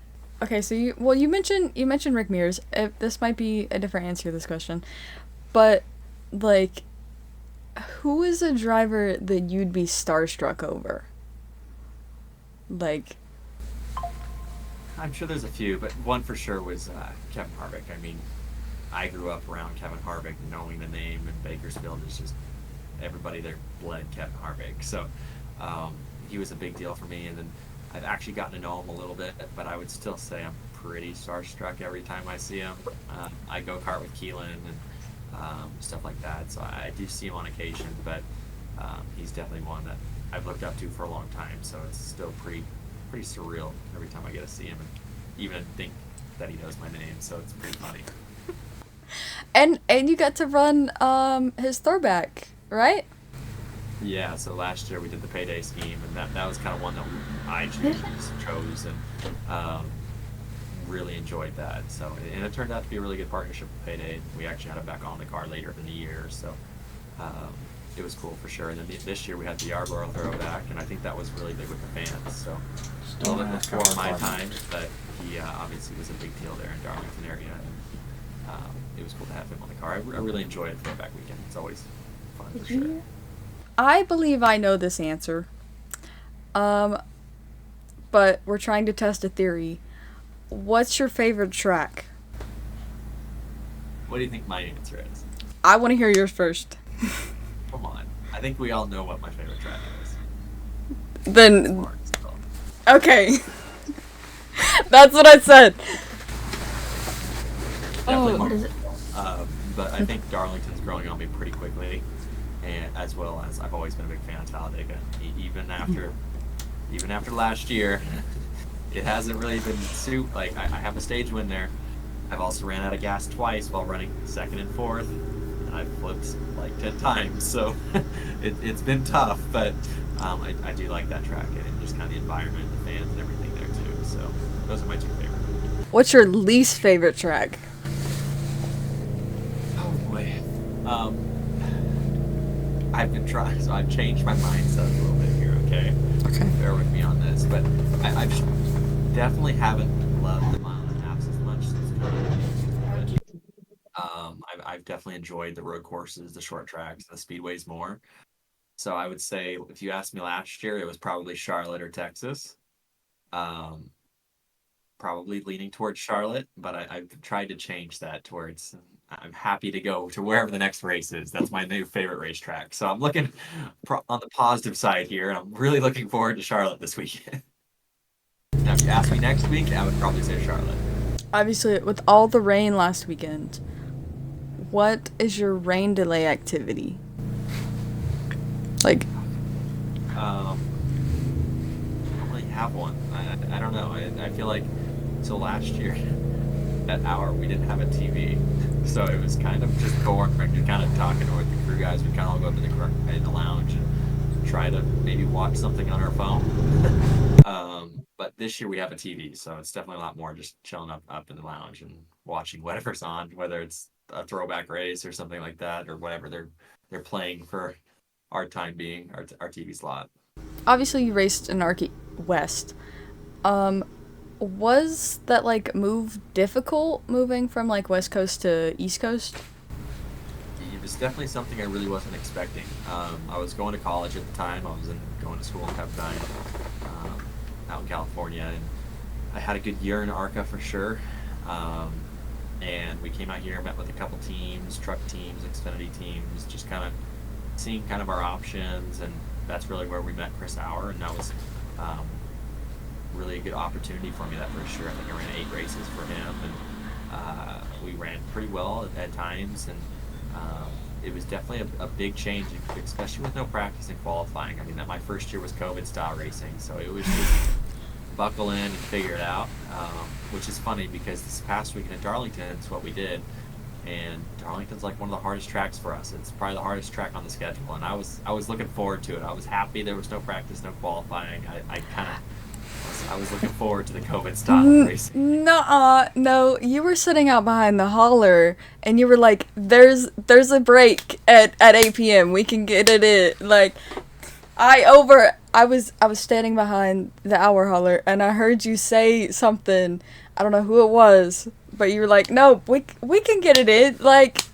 Okay, so you mentioned Rick Mears. This might be a different answer to this question, but like, who is a driver that you'd be starstruck over? Like, I'm sure there's a few, but one for sure was Kevin Harvick. I mean, I grew up around Kevin Harvick, knowing the name, and Bakersfield is just everybody there bled Kevin Harvick. So he was a big deal for me, and then I've actually gotten to know him a little bit, but I would still say I'm pretty starstruck every time I see him. I go kart with Keelan and stuff like that, so I do see him on occasion, but he's definitely one that I've looked up to for a long time. So it's still pretty surreal every time I get to see him, and even think that he knows my name. So it's pretty funny. and you got to run his throwback, right? Yeah, so last year we did the payday scheme, and that was kind of one that I chose and really enjoyed that. So, and it turned out to be a really good partnership with Payday. We actually had it back on the car later in the year, so it was cool for sure. And then this year we had the Yarborough throwback, and I think that was really big with the fans. So a little bit before my time, but he obviously was a big deal there in Darlington area. And, it was cool to have him on the car. I really enjoyed the throwback weekend. It's always fun for sure. I believe I know this answer. But we're trying to test a theory. What's your favorite track? What do you think my answer is? I want to hear yours first. Come on. I think we all know what my favorite track is. Then, Lawrenceville. okay. That's what I said. Definitely what is it? But I think Darlington's growing on me pretty quickly, and as well as I've always been a big fan of Talladega. Even after last year, it hasn't really been like I have a stage win there. I've also ran out of gas twice while running second and fourth, and I've flipped like 10 times. So it's been tough, but I do like that track and just kind of the environment, the fans, and everything there too. So those are my two favorite. What's your least favorite track? Oh boy. I've been trying, so I've changed my mindset a little bit here, okay? Okay. Bear with me on this, but I just definitely haven't loved the mile and a half as much since COVID. I've definitely enjoyed the road courses, the short tracks, the speedways more. So I would say, if you asked me last year, it was probably Charlotte or Texas. Probably leaning towards Charlotte, but I've tried to change that towards. I'm happy to go to wherever the next race is. That's my new favorite racetrack. So I'm looking on the positive side here, and I'm really looking forward to Charlotte this weekend. Now, if you ask me next week, I would probably say Charlotte. Obviously, with all the rain last weekend, what is your rain delay activity? Like, I don't really have one. I don't know. I feel like so last year, that hour we didn't have a TV, so it was kind of just boring. Just kind of talking with the crew guys. We kind of all go up in the lounge and try to maybe watch something on our phone. But this year we have a TV, so it's definitely a lot more just chilling up in the lounge and watching whatever's on, whether it's a throwback race or something like that, or whatever they're playing for our time being, our TV slot. obviously you raced in Arky West. Was that like move difficult moving from like West Coast to East Coast? It was definitely something I really wasn't expecting. I was going to college at the time. I was going to school in Pepperdine. out in California, and I had a good year in ARCA for sure. And we came out here, met with a couple teams, truck teams, Xfinity teams, just kind of seeing kind of our options, and that's really where we met Chris Auer, and that was really a good opportunity for me that first year. I think I ran 8 races for him, and we ran pretty well at times, and it was definitely a big change, especially with no practice and qualifying. I mean, that my first year was COVID style racing, so it was just buckle in and figure it out, which is funny because this past weekend at Darlington, it's what we did, and Darlington's like one of the hardest tracks for us. It's probably the hardest track on the schedule, and I was looking forward to it. I was happy there was no practice, no qualifying. I was looking forward to the COVID style racing. No, you were sitting out behind the hauler, and you were like, "There's a break at 8 p.m. We can get it in." Like, I was standing behind the hour hauler, and I heard you say something. I don't know who it was, but you were like, "No, we can get it in." Like,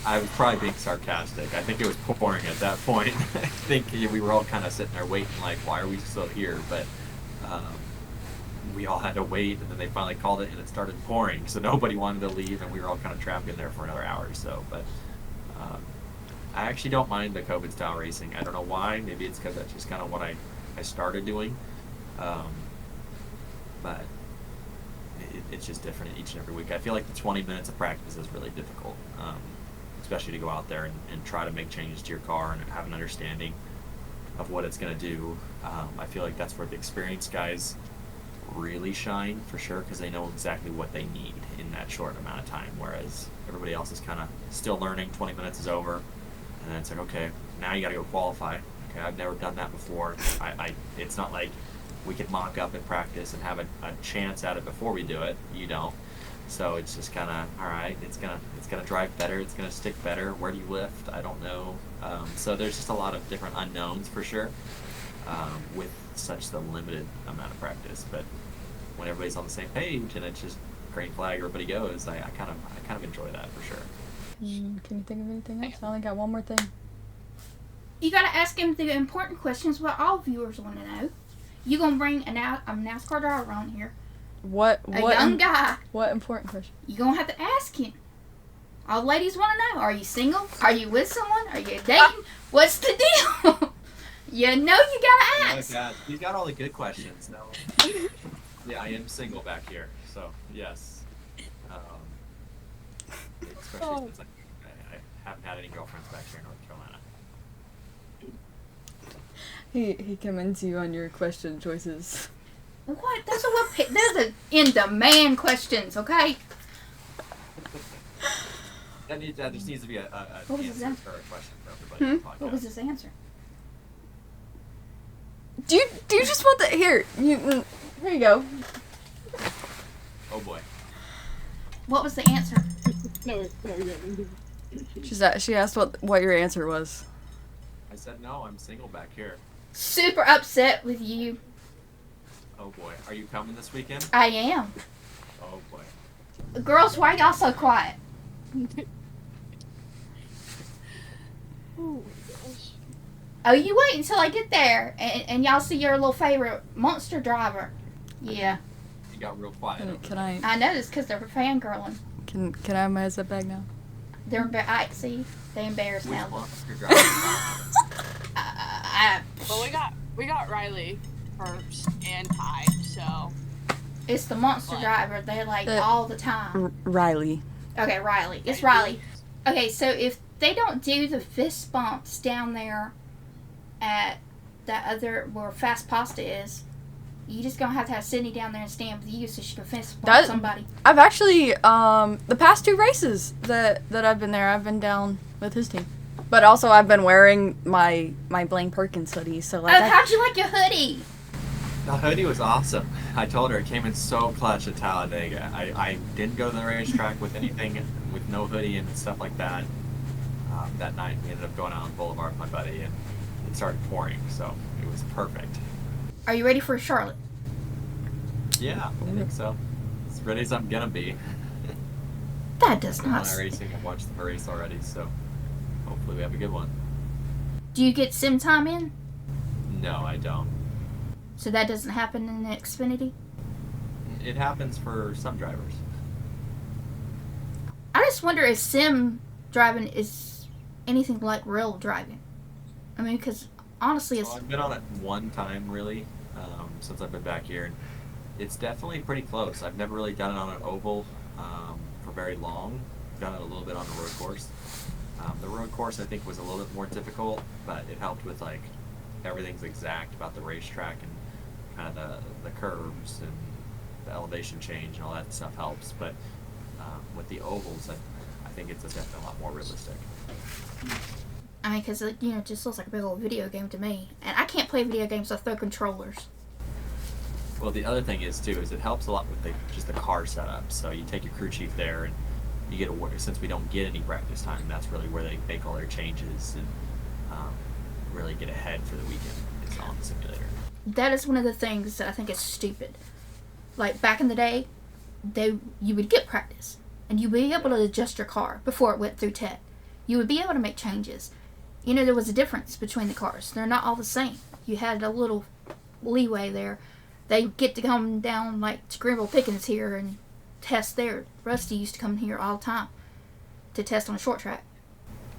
I was probably being sarcastic. I think it was pouring at that point. I think we were all kind of sitting there waiting, like, why are we still here? But we all had to wait, and then they finally called it, and it started pouring. So nobody wanted to leave, and we were all kind of trapped in there for another hour or so. But I actually don't mind the COVID style racing. I don't know why. Maybe it's because that's just kind of what I started doing. But it's just different each and every week. I feel like the 20 minutes of practice is really difficult, especially to go out there and try to make changes to your car and have an understanding of what it's going to do. I feel like that's where the experienced guys really shine for sure, because they know exactly what they need in that short amount of time, whereas everybody else is kind of still learning. 20 minutes is over, and then it's like, okay, now you got to go qualify. Okay, I've never done that before. It's not like we could mock up in practice and have a chance at it before we do it. You don't. So it's just kind of, all right, it's gonna drive better, it's gonna stick better. Where do you lift? I don't know. So there's just a lot of different unknowns for sure, with such the limited amount of practice. But when everybody's on the same page and it's just green flag, everybody goes, I kind of enjoy that for sure. can you think of anything else? I only got one more thing. You gotta ask him the important questions what all viewers want to know. You gonna bring a NASCAR driver on here, What a young guy. What important question? You gonna have to ask him. All the ladies want to know: are you single? Are you with someone? Are you dating? What's the deal? You know you gotta ask. Oh, he's got all the good questions now. Yeah, I am single back here, so yes. Especially since I haven't had any girlfriends back here in North Carolina. He commends you on your question choices. What? Those are in-demand questions, okay? That just needs to be a What was his answer answer? for a question for everybody on the podcast. What was his answer? Do you just want the here you go. Oh boy. What was the answer? No, She asked what your answer was. I said no, I'm single back here. Super upset with you. Oh boy. Are you coming this weekend? I am. Oh boy. Girls, why y'all so quiet? Oh my gosh. Oh, you wait until I get there and y'all see your little favorite monster driver. Yeah, You got real quiet. over Can there. I I noticed because they're fangirling. can I have my headset bag now? They're see, they embarrassed Which now. monster driver? Well, we got Riley first and Ty, so It's the monster What? driver. They're like The- all the time. Riley. Okay, Riley. It's Riley. Okay, so if they don't do the fist bumps down there at that other where Fast Pasta is, you just gonna have to have Sydney down there and stand with you so she can fist bump That- somebody. I've actually the past 2 races that I've been there, I've been down with his team. But also I've been wearing my Blaine Perkins hoodie, so like Oh, how'd you like your hoodie? The hoodie was awesome. I told her it came in so clutch at Talladega. I didn't go to the racetrack with anything, with no hoodie and stuff like that. That night we ended up going out on Boulevard with my buddy, and it started pouring, so it was perfect. Are you ready for Charlotte? Yeah, I think so. As ready as I'm gonna be. That does I'm not. on racing. I've watched the race already, so hopefully we have a good one. Do you get sim time in? No, I don't. So that doesn't happen in the Xfinity? It happens for some drivers. I just wonder if sim driving is anything like real driving. I mean, because honestly, it's... So I've been on it one time, really, since I've been back here. And it's definitely pretty close. I've never really done it on an oval for very long. I've done it a little bit on the road course. The road course, I think, was a little bit more difficult, but it helped with, like, everything's exact about the racetrack and kind of the curves and the elevation change and all that stuff helps. But with the ovals, I think it's definitely a lot more realistic. I mean, because, you know, it just looks like a big old video game to me. And I can't play video games with throw controllers. Well, the other thing is, too, is it helps a lot with just the car setup. So you take your crew chief there, and you get since we don't get any practice time, that's really where they make all their changes and really get ahead for the weekend. It's on the simulator. That is one of the things that I think is stupid. Like, back in the day, you would get practice, and you'd be able to adjust your car before it went through tech. You would be able to make changes. You know, there was a difference between the cars. They're not all the same. You had a little leeway there. They get to come down like Blaine Perkins here and test there. Rusty used to come here all the time to test on a short track.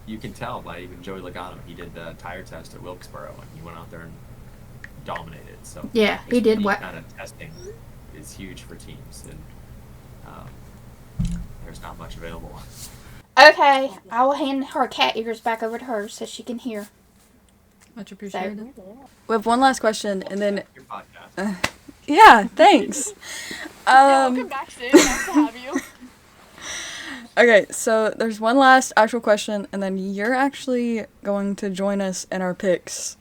You can tell by even Joey Logano. He did the tire test at Wilkesboro, and he went out there and dominated. So yeah, he did. What kind of testing is huge for teams, and there's not much available. Okay, I will hand her cat ears back over to her so she can hear. Much appreciated. We have one last question, and then... Your podcast. Yeah, thanks. Welcome back, Sid. Nice to have you. Okay, so there's one last actual question, and then you're actually going to join us in our picks.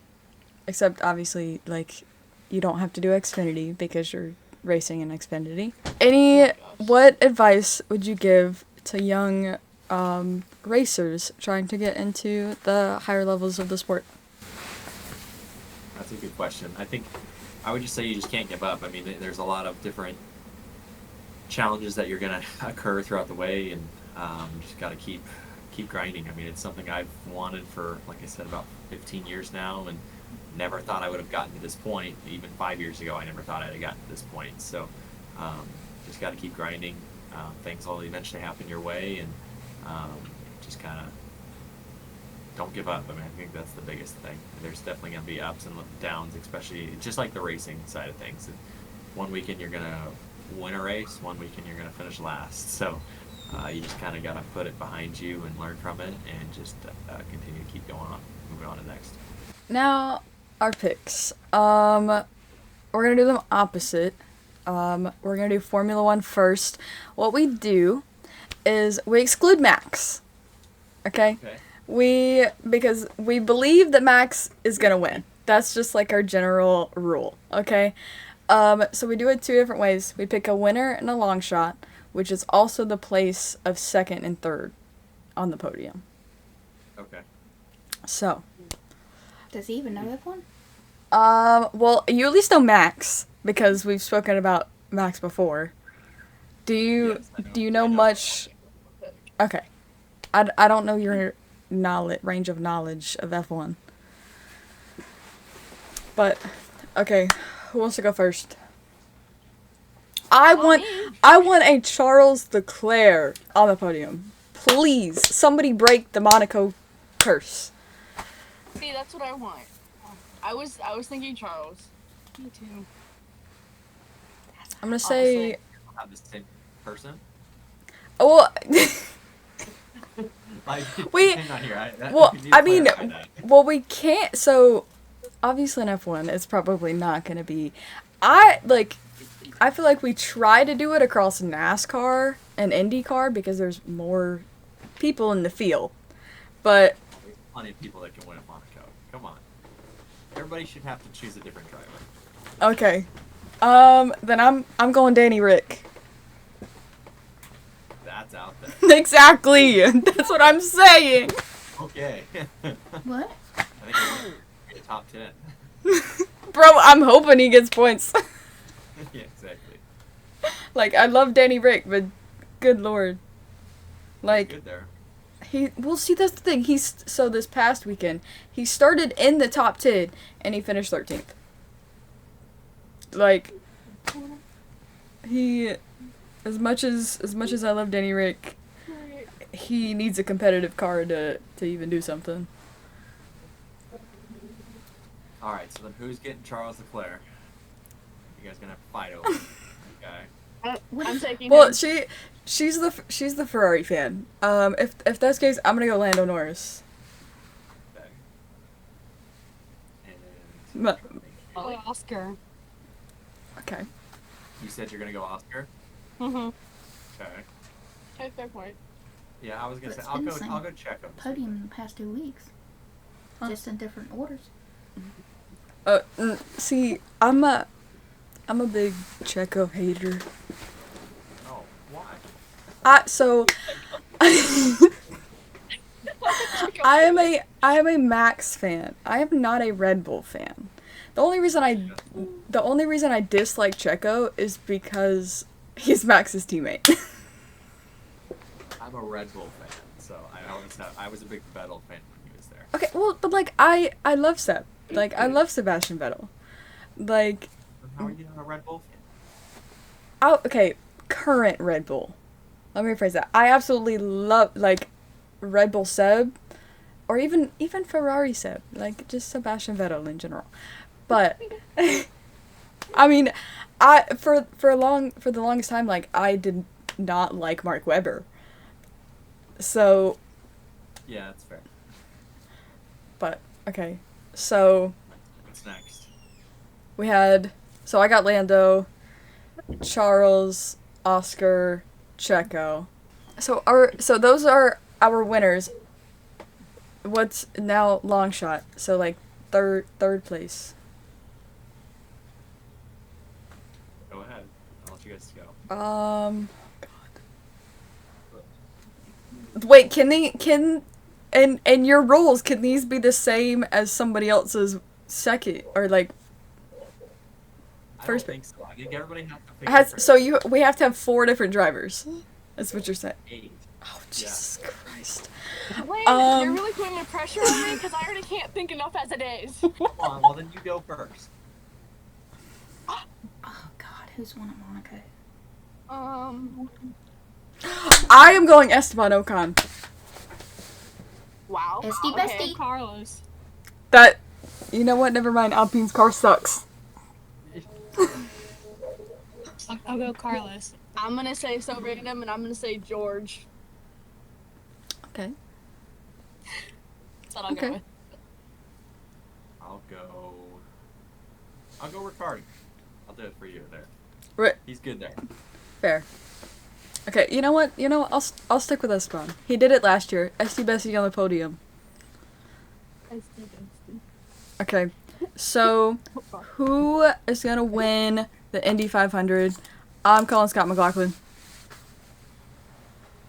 Except, obviously, like, you don't have to do Xfinity because you're racing in Xfinity. What advice would you give to young racers trying to get into the higher levels of the sport? That's a good question. I think I would just say you just can't give up. I mean, there's a lot of different challenges that you're going to occur throughout the way, and just got to keep grinding. I mean, it's something I've wanted for, like I said, about 15 years now, and never thought I would have gotten to this point. Even 5 years ago, I never thought I'd have gotten to this point. So just got to keep grinding. Things will eventually happen your way, and just kind of don't give up. I mean, I think that's the biggest thing. There's definitely going to be ups and downs, especially just like the racing side of things. And one weekend you're going to win a race, one weekend you're going to finish last. So you just kind of got to put it behind you and learn from it, and just continue to keep going on, moving on to the next. Now, our picks. We're going to do them opposite. We're going to do Formula 1 first. What we do is we exclude Max. Okay? Because we believe that Max is going to win. That's just like our general rule. Okay? So we do it two different ways. We pick a winner and a long shot, which is also the place of second and third on the podium. Okay. So. Does he even know that one? Well, you at least know Max, because we've spoken about Max before. Do you know much? Okay. I don't know your range of knowledge of F1. But, okay, who wants to go first? I want a Charles Leclerc on the podium. Please, somebody break the Monaco curse. See, that's what I want. I was thinking Charles. Me too. I'm gonna say. Have the same person. Well, Like, we. not here. We can't. So, obviously in F1, it's probably not gonna be. I feel like we try to do it across NASCAR and IndyCar because there's more people in the field, but. There's plenty of people that can win at Monaco. Come on. Everybody should have to choose a different driver. Okay. Then I'm going Danny Rick. That's out there. Exactly. That's what I'm saying. Okay. What? I think we're in the top 10. Bro, I'm hoping he gets points. Yeah, exactly. Like, I love Danny Rick, but good lord. Like, Good there. See, that's the thing. So this past weekend, he started in the top 10, and he finished 13th. like he, as much as I love Danny Rick, he needs a competitive car to even do something. All right, so then who's getting Charles Leclerc? You guys gonna have to fight over it. Okay. I'm taking Well, him. she's the Ferrari fan. If that's the case, I'm gonna go Lando Norris. Okay. Ma- Oscar. Okay. You said you're gonna go Oscar. Mm-hmm. Okay. Okay, fair point. Yeah, I was gonna But say it's been I'll the go check him. Podium in the past 2 weeks. Just in different orders. See, I'm a big Checo hater. Oh, why? I am a Max fan. I am not a Red Bull fan. The only reason I dislike Checo is because he's Max's teammate. I'm a Red Bull fan, so I was a big Vettel fan when he was there. Okay, well, but like I love Seb. Like I love Sebastian Vettel. Like How are you not a Red Bull fan? okay, current Red Bull. Let me rephrase that. I absolutely love like Red Bull Seb, or even Ferrari Seb, like just Sebastian Vettel in general. But I mean, for the longest time, like I did not like Mark Webber. So, Yeah, that's fair. but okay, so What's next? so I got Lando, Charles, Oscar, Checo. So those are our winners. What's now long shot? So like third place. Go ahead. I'll let you guys go. Wait, and your rules, can these be the same as somebody else's second or like first? I don't think so. I think everybody has to pick We have to have 4 different drivers. That's what you're saying. 8. Oh, Jesus Christ. Wait, you're really putting the pressure on me because I already can't think enough as it is. Come on, well then you go first. Oh God, who's won at Monaco? I am going Esteban Ocon. Wow. Esty Okay, bestie. Carlos. That, you know what? Never mind. Alpine's car sucks. I'll go Carlos. I'm gonna say so random, and I'm gonna say George. Okay. That's what I'll Okay. go with. I'll go Ricardo. I'll do it for you there. Right. He's good there. Fair. Okay. You know what? I'll stick with Esteban. He did it last year. ST Bessie on the podium. Okay. So, who is gonna win the Indy 500? I'm calling Scott McLaughlin.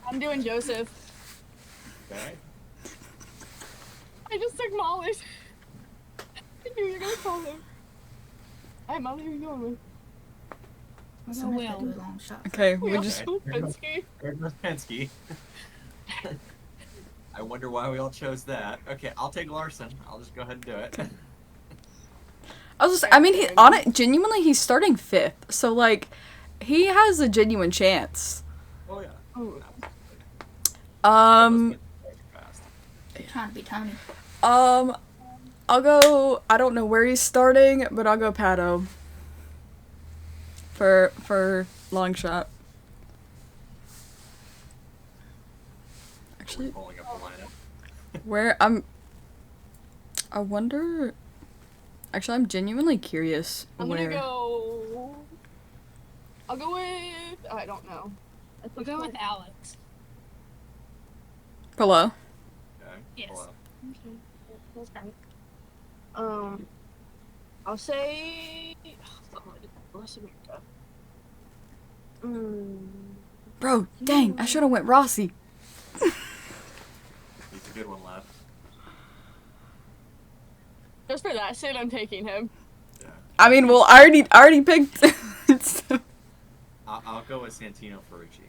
I'm doing Joseph. Okay. I just took Molly's. I knew you were gonna call him. I'm not even going with. So we have to do a long shot. Okay. We We all just. chose Penske. There goes Penske. I wonder why we all chose that. Okay, I'll take Larson. I'll just go ahead and do it. I mean, on it. Genuinely, he's starting 5th. So like, he has a genuine chance. Oh yeah. Oh. Fast. Trying to be Tony. I'll go. I don't know where he's starting, but I'll go Pato. For long shot. Actually, Pulling up the lineup. where I wonder. Actually, I'm genuinely curious I'm where. gonna go. I'll go with. I don't know. I'll go with Alex. Hello. Okay. Yes. Pull up. Okay. That's right. I'll say. North America. Bro, dang! I should have went Rossi. He's a good one left. Just for that shit, I'm taking him. Yeah. I mean, well, I already picked. I'll go with Santino Ferrucci.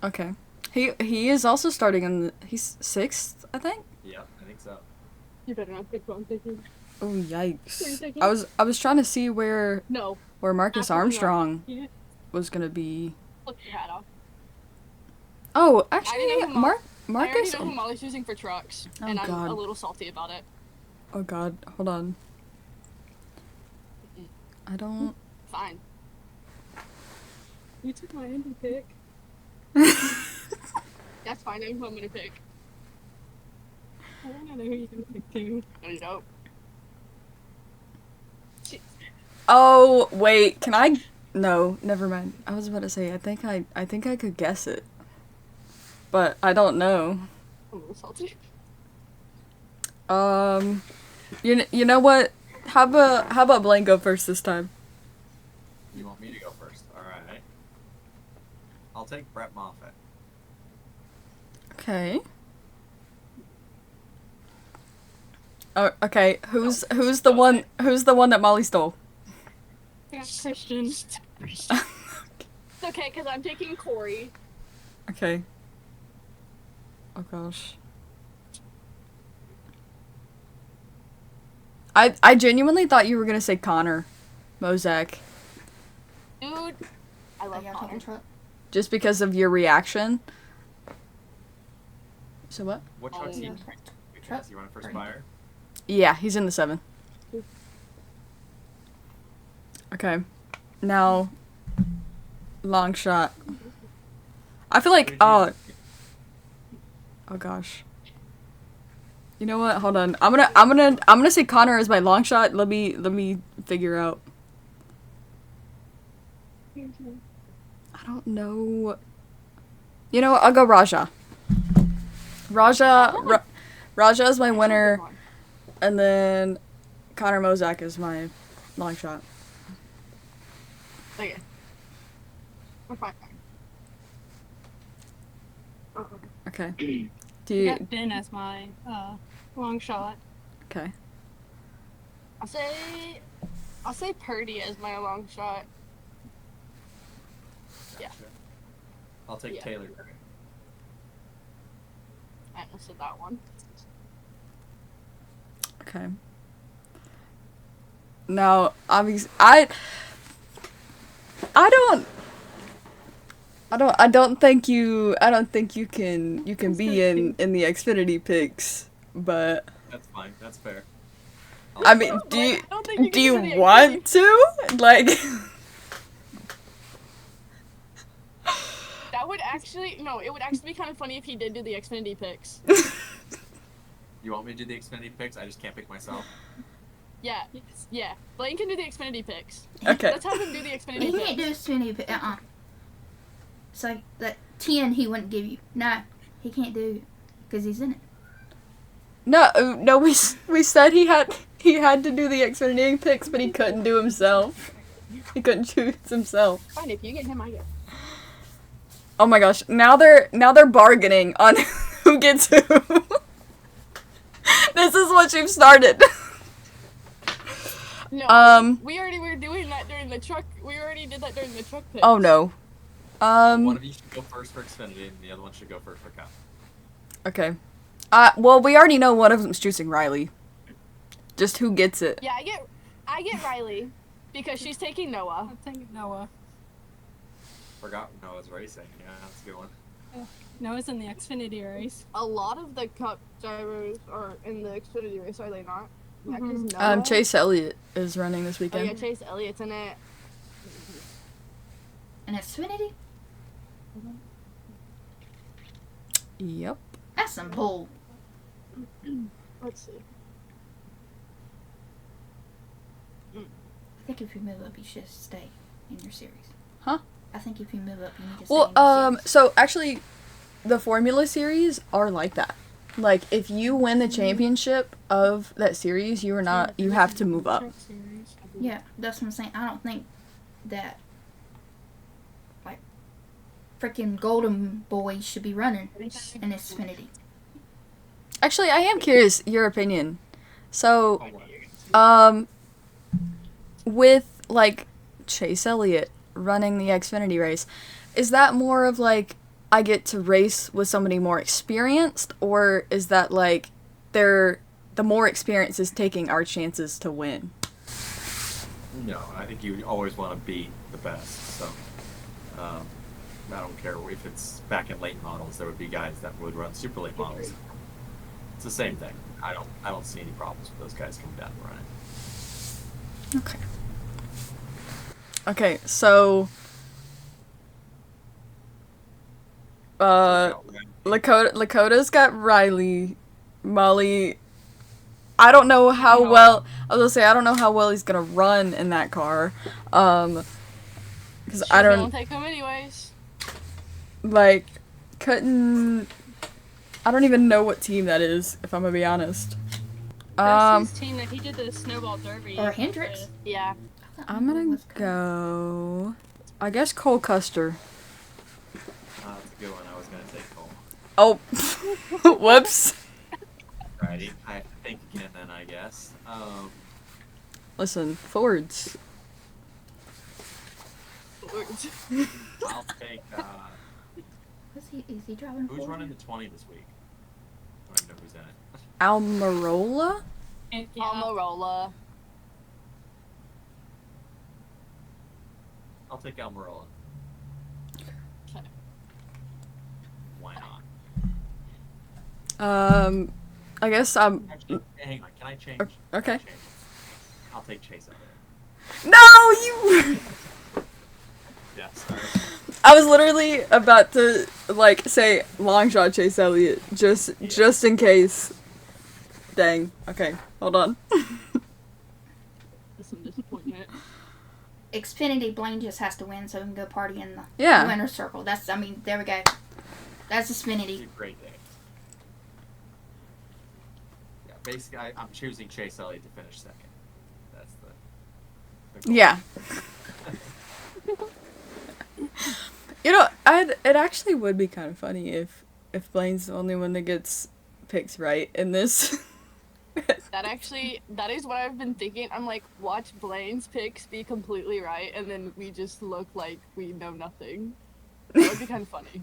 Okay. He is also starting he's 6th, I think. Yep, I think so. You better not pick one, I'm taking. Oh yikes! taking I was trying to see where No. Marcus Absolutely not. Armstrong You was gonna be. flip your hat off. Oh, I actually, already know who I already Marcus. know who Molly's choosing for trucks, Oh, and I'm God. a little salty about it. Oh God, hold on. I don't. Fine. You took my Andy pick. That's fine. I know who I'm gonna pick. I don't know who you're gonna pick too. I don't. Oh wait, can I? No, never mind. I was about to say I think I could guess it, but I don't know. I'm a little salty. You know what? How about Blaine go first this time? You want me to go first? All right. I'll take Brett Moffitt. Okay. Oh, okay. Who's the one that Molly stole? I got Christian. It's okay, because I'm taking Corey. Okay. Oh gosh. I genuinely thought you were gonna say Connor Mozak, Dude, I love Y'all Connor. taking truck? just because of your reaction. So what? What Oh, truck's he? yeah. Because you want to first fire? Yeah, he's in the 7. Okay. Now, long shot. I feel like, oh gosh. You know what? Hold on. I'm gonna say Connor as my long shot. Let me figure out. I don't know. You know what? I'll go Raja. Raja is my winner, and then Connor Mozak is my long shot. Okay. I'm fine. Okay. Do I you? got Ben as my long shot. Okay. I'll say Purdy as my long shot. Yeah. Sure. I'll take Yeah. Taylor. I almost said that one. Okay. Now, obviously, I don't think you can be in the Xfinity picks, but That's fine. That's fair. I mean, do I don't think you you can do the want to? Like, That would actually it would actually be kind of funny if he did do the Xfinity picks. You want me to do the Xfinity picks? I just can't pick myself. Yeah, yeah. Blaine can do the Xfinity picks. okay. Let's have him do the Xfinity He picks. can't do a spinning. It's like that 10 he wouldn't give you. No, he can't do it because he's in it. No, we said he had to do the Xfinity picks, but he couldn't do himself. He couldn't choose himself. Fine, if you get him, I get. Oh my gosh! Now they're bargaining on who gets who. This is what you've started. No, we already were doing that during the truck. We already did that during the truck picks. Oh no. One of you should go first for Xfinity, and the other one should go first for Cup. Okay. Well, we already know one of them's choosing Riley. Just who gets it? Yeah, I get Riley because she's taking Noah. I'm thinking Noah. Forgot Noah's racing. Yeah, that's a good one. Noah's in the Xfinity race. A lot of the Cup drivers are in the Xfinity race, are they not? Yeah, 'cause Mhm. Noah- Chase Elliott is running this Oh weekend. yeah, Chase Elliott's in it. And Xfinity? Yep. That's some bull. Let's see. I think if you move up, you should stay in your series. Huh? I think if you move up, you need to stay Well, in your series. so actually, the Formula Series are like that. Like, if you win the championship of that series, you have to move up. Truck series. Yeah, that's what I'm saying. I don't think that, like, freaking Golden Boy should be running in Xfinity. Actually, I am curious your opinion. So, Oh, what? with like Chase Elliott running the Xfinity race, is that more of like I get to race with somebody more experienced, or is that like they're the more experience is taking our chances to win. No, I think you always want to beat the best. So I don't care if it's back in late models. There would be guys that would run super late models. It's the same thing. I don't see any problems with those guys coming down and running. Okay. Okay, so Lakota's got Riley, Molly. I don't know how well. I was gonna say I don't know how well he's gonna run in that car. Because I don't take him anyways. like couldn't. I don't even know what team that is. If I'm gonna be honest. That's his team that he did the snowball derby. Or Hendrix. with. Yeah. I'm gonna go. I guess Cole Custer. That's a good one. I was gonna take Cole. Oh, whoops. Alrighty, I have to think again then, I guess. Listen, Fords. I'll take. Is he driving? Who's Ford? running the 20 this week? I don't even know who's in it. Almirola? And, yeah, Almirola. I'll take Almirola. Okay. Why not? I guess I'm. Actually, hang on. Can I change? Okay. Can I change? I'll take Chase out there. No, you. Yeah, sorry. I was literally about to like say long shot Chase Elliott just in case. Dang. Okay, hold on. That's some disappointment. Xfinity, Blaine just has to win so he can go party in the Yeah. winner's circle. There we go. That's It's Xfinity. a great day. Yeah, basically, I'm choosing Chase Elliott to finish second. That's the goal. Yeah. You know, it actually would be kind of funny if Blaine's the only one that gets picks right in this. That is what I've been thinking. I'm like, watch Blaine's picks be completely right, and then we just look like we know nothing. That would be kind of funny.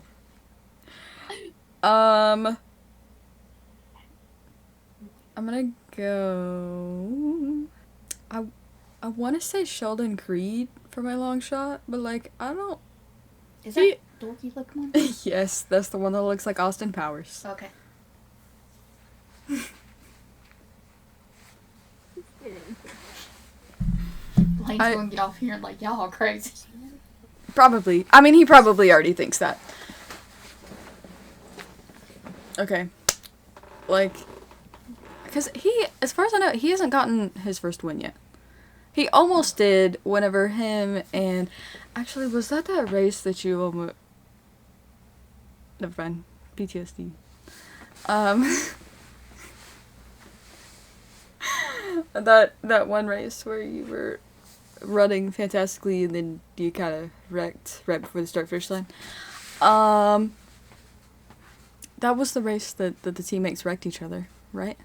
I'm gonna go. I want to say Sheldon Creed for my long shot, but like I don't. Is that dorky looking one? Yes, that's the one that looks like Austin Powers. Okay. Blaine's gonna get off here and like, y'all are crazy. Probably. I mean, he probably already thinks that. Okay. Like, because as far as I know, he hasn't gotten his first win yet. He almost did whenever him and... Actually, was that race that you almost... Never mind. PTSD. That one race where you were running fantastically and then you kind of wrecked right before the start-finish line. That was the race that the teammates wrecked each other, right?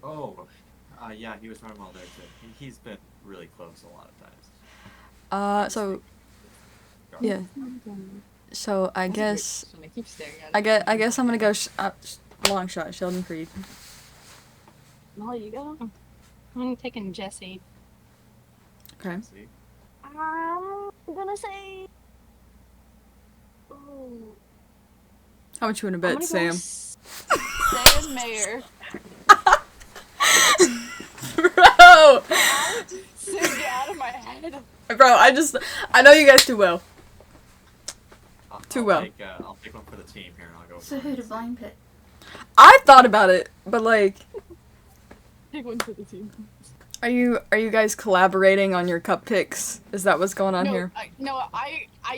Oh, yeah, he was running well there too. He's been really close a lot of times. So yeah. So I guess I keep staring at it. I guess I'm gonna go long shot Sheldon Creed. Molly, you go. I'm taking Jesse. Okay. See? I'm gonna say. Ooh. How much you wanna I'm bet, gonna Sam? Go Sam Mayer. Bro, Sam, get out of my head. bro, I know you guys too well. Too well. I'll pick one for the team here, and I'll go. So who did Blaine pick? I thought about it, but like, Pick one for the team. are you guys collaborating on your cup picks? Is that what's going on here? I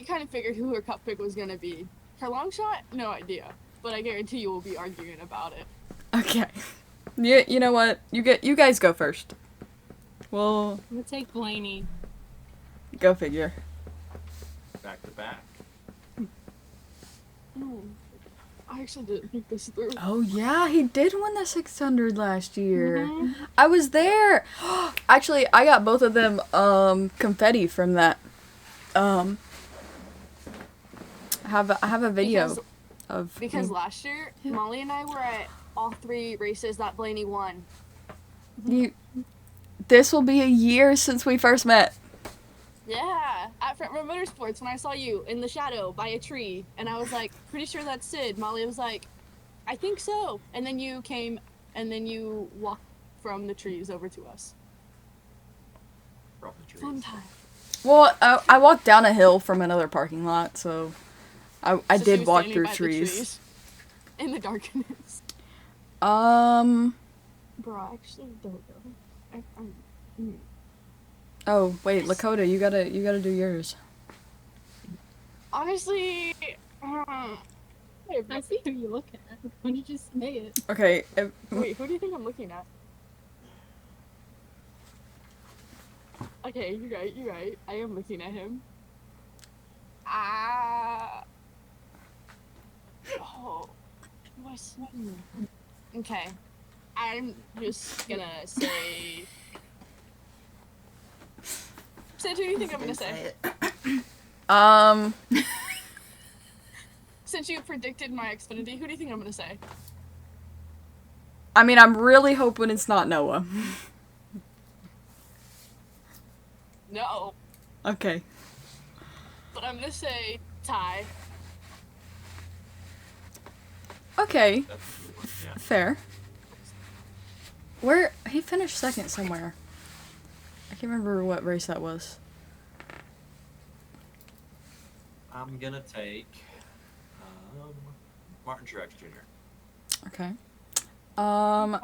kind of figured who her cup pick was gonna be. Her long shot, no idea. But I guarantee you will be arguing about it. Okay. You know what? You guys go first. Well, I'm gonna take Blaney. go figure. Back to back. Oh, I actually didn't think this through. Oh yeah, he did win the 600 last year. Mhm. I was there. Actually, I got both of them confetti from that. I have a video of Because last year, Molly and I were at all 3 races that Blaney won. This will be a year since we first met. Yeah, at Front Row Motorsports when I saw you in the shadow by a tree, and I was like, pretty sure that's Sid. Molly was like, I think so. And then you came, and then you walked from the trees over to us. From the trees. Fun time. Well, I walked down a hill from another parking lot, so I So she did was walk standing through by the trees. in the darkness. Bro, I actually don't know. Oh, wait, Lakota, you gotta do yours. Honestly, I see who you look at. Why don't you just say it? Okay. wait, who do you think I'm looking at? Okay, you're right. I am looking at him. Oh, okay. I'm just gonna say. Sid, who do you think I'm gonna say? Since you predicted my Xfinity, who do you think I'm gonna say? I mean, I'm really hoping it's not Noah. No, Okay. but I'm gonna say Ty. Okay. That's a good one, yeah. Fair. Where he finished second somewhere. I can't remember what race that was. I'm gonna take Martin Truex Jr. Okay. I'm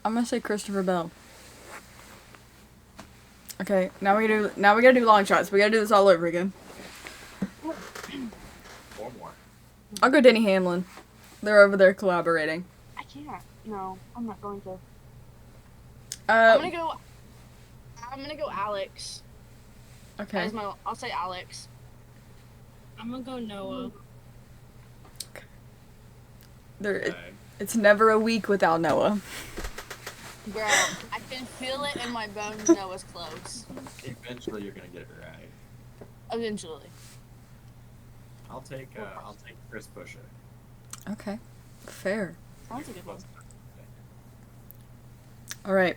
gonna say Christopher Bell. Okay, now we gotta do long shots. We gotta do this all over again. Or more. I'll go Denny Hamlin. They're over there collaborating. I can't. No, I'm not going to. Uh, I'm gonna go Alex. okay. I'll say Alex. I'm gonna go Noah. There, it's never a week without Noah. Bro, I can feel it in my bones. Noah's close. Eventually, you're gonna get it right. Eventually. I'll take Chris Buescher. Okay. Fair. Sounds a good one. All right.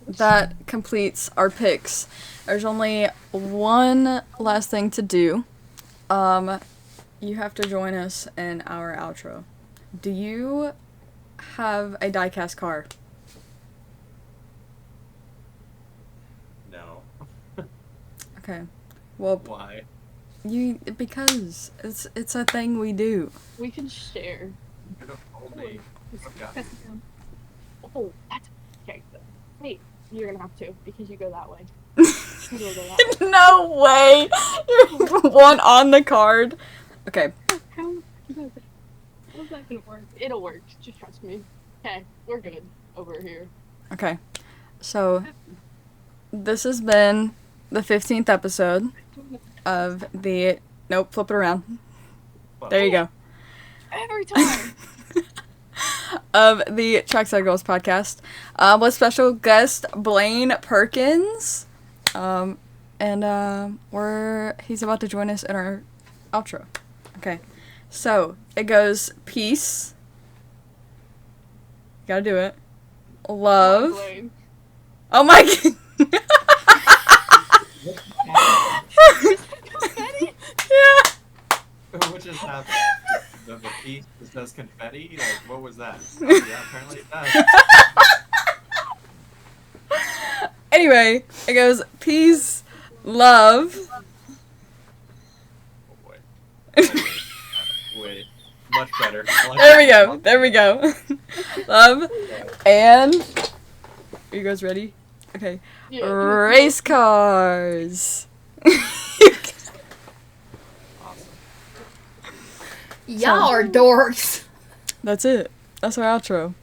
That completes our picks. There's only one last thing to do. You have to join us in our outro. Do you have a diecast car? No. Okay. Well, Why? because it's a thing we do. We can share. You could have told me. Okay. Oh, that's okay. Hey, you're gonna have to because you go that way. No way! You're one on the card. Okay. How's that gonna work? It'll work. Just trust me. Okay, we're good over here. Okay. So, this has been the 15th episode of the... Nope, flip it around. There you go. Every time. Of the Trackside Girls podcast. With special guest Blaine Perkins. And he's about to join us in our outro. Okay. So, it goes peace. Gotta do it. Love. Blaine. Oh my god. Confetti? Yeah. What just happened? The piece just does confetti? Like, what was that? Oh, yeah, apparently it does. Anyway, it goes peace, love. Oh boy. Wait. Much better. I like There we that. go. There we go. Love and. Are you guys ready? Okay. Yeah. Race cars. Awesome. Y'all are dorks. That's it. That's our outro.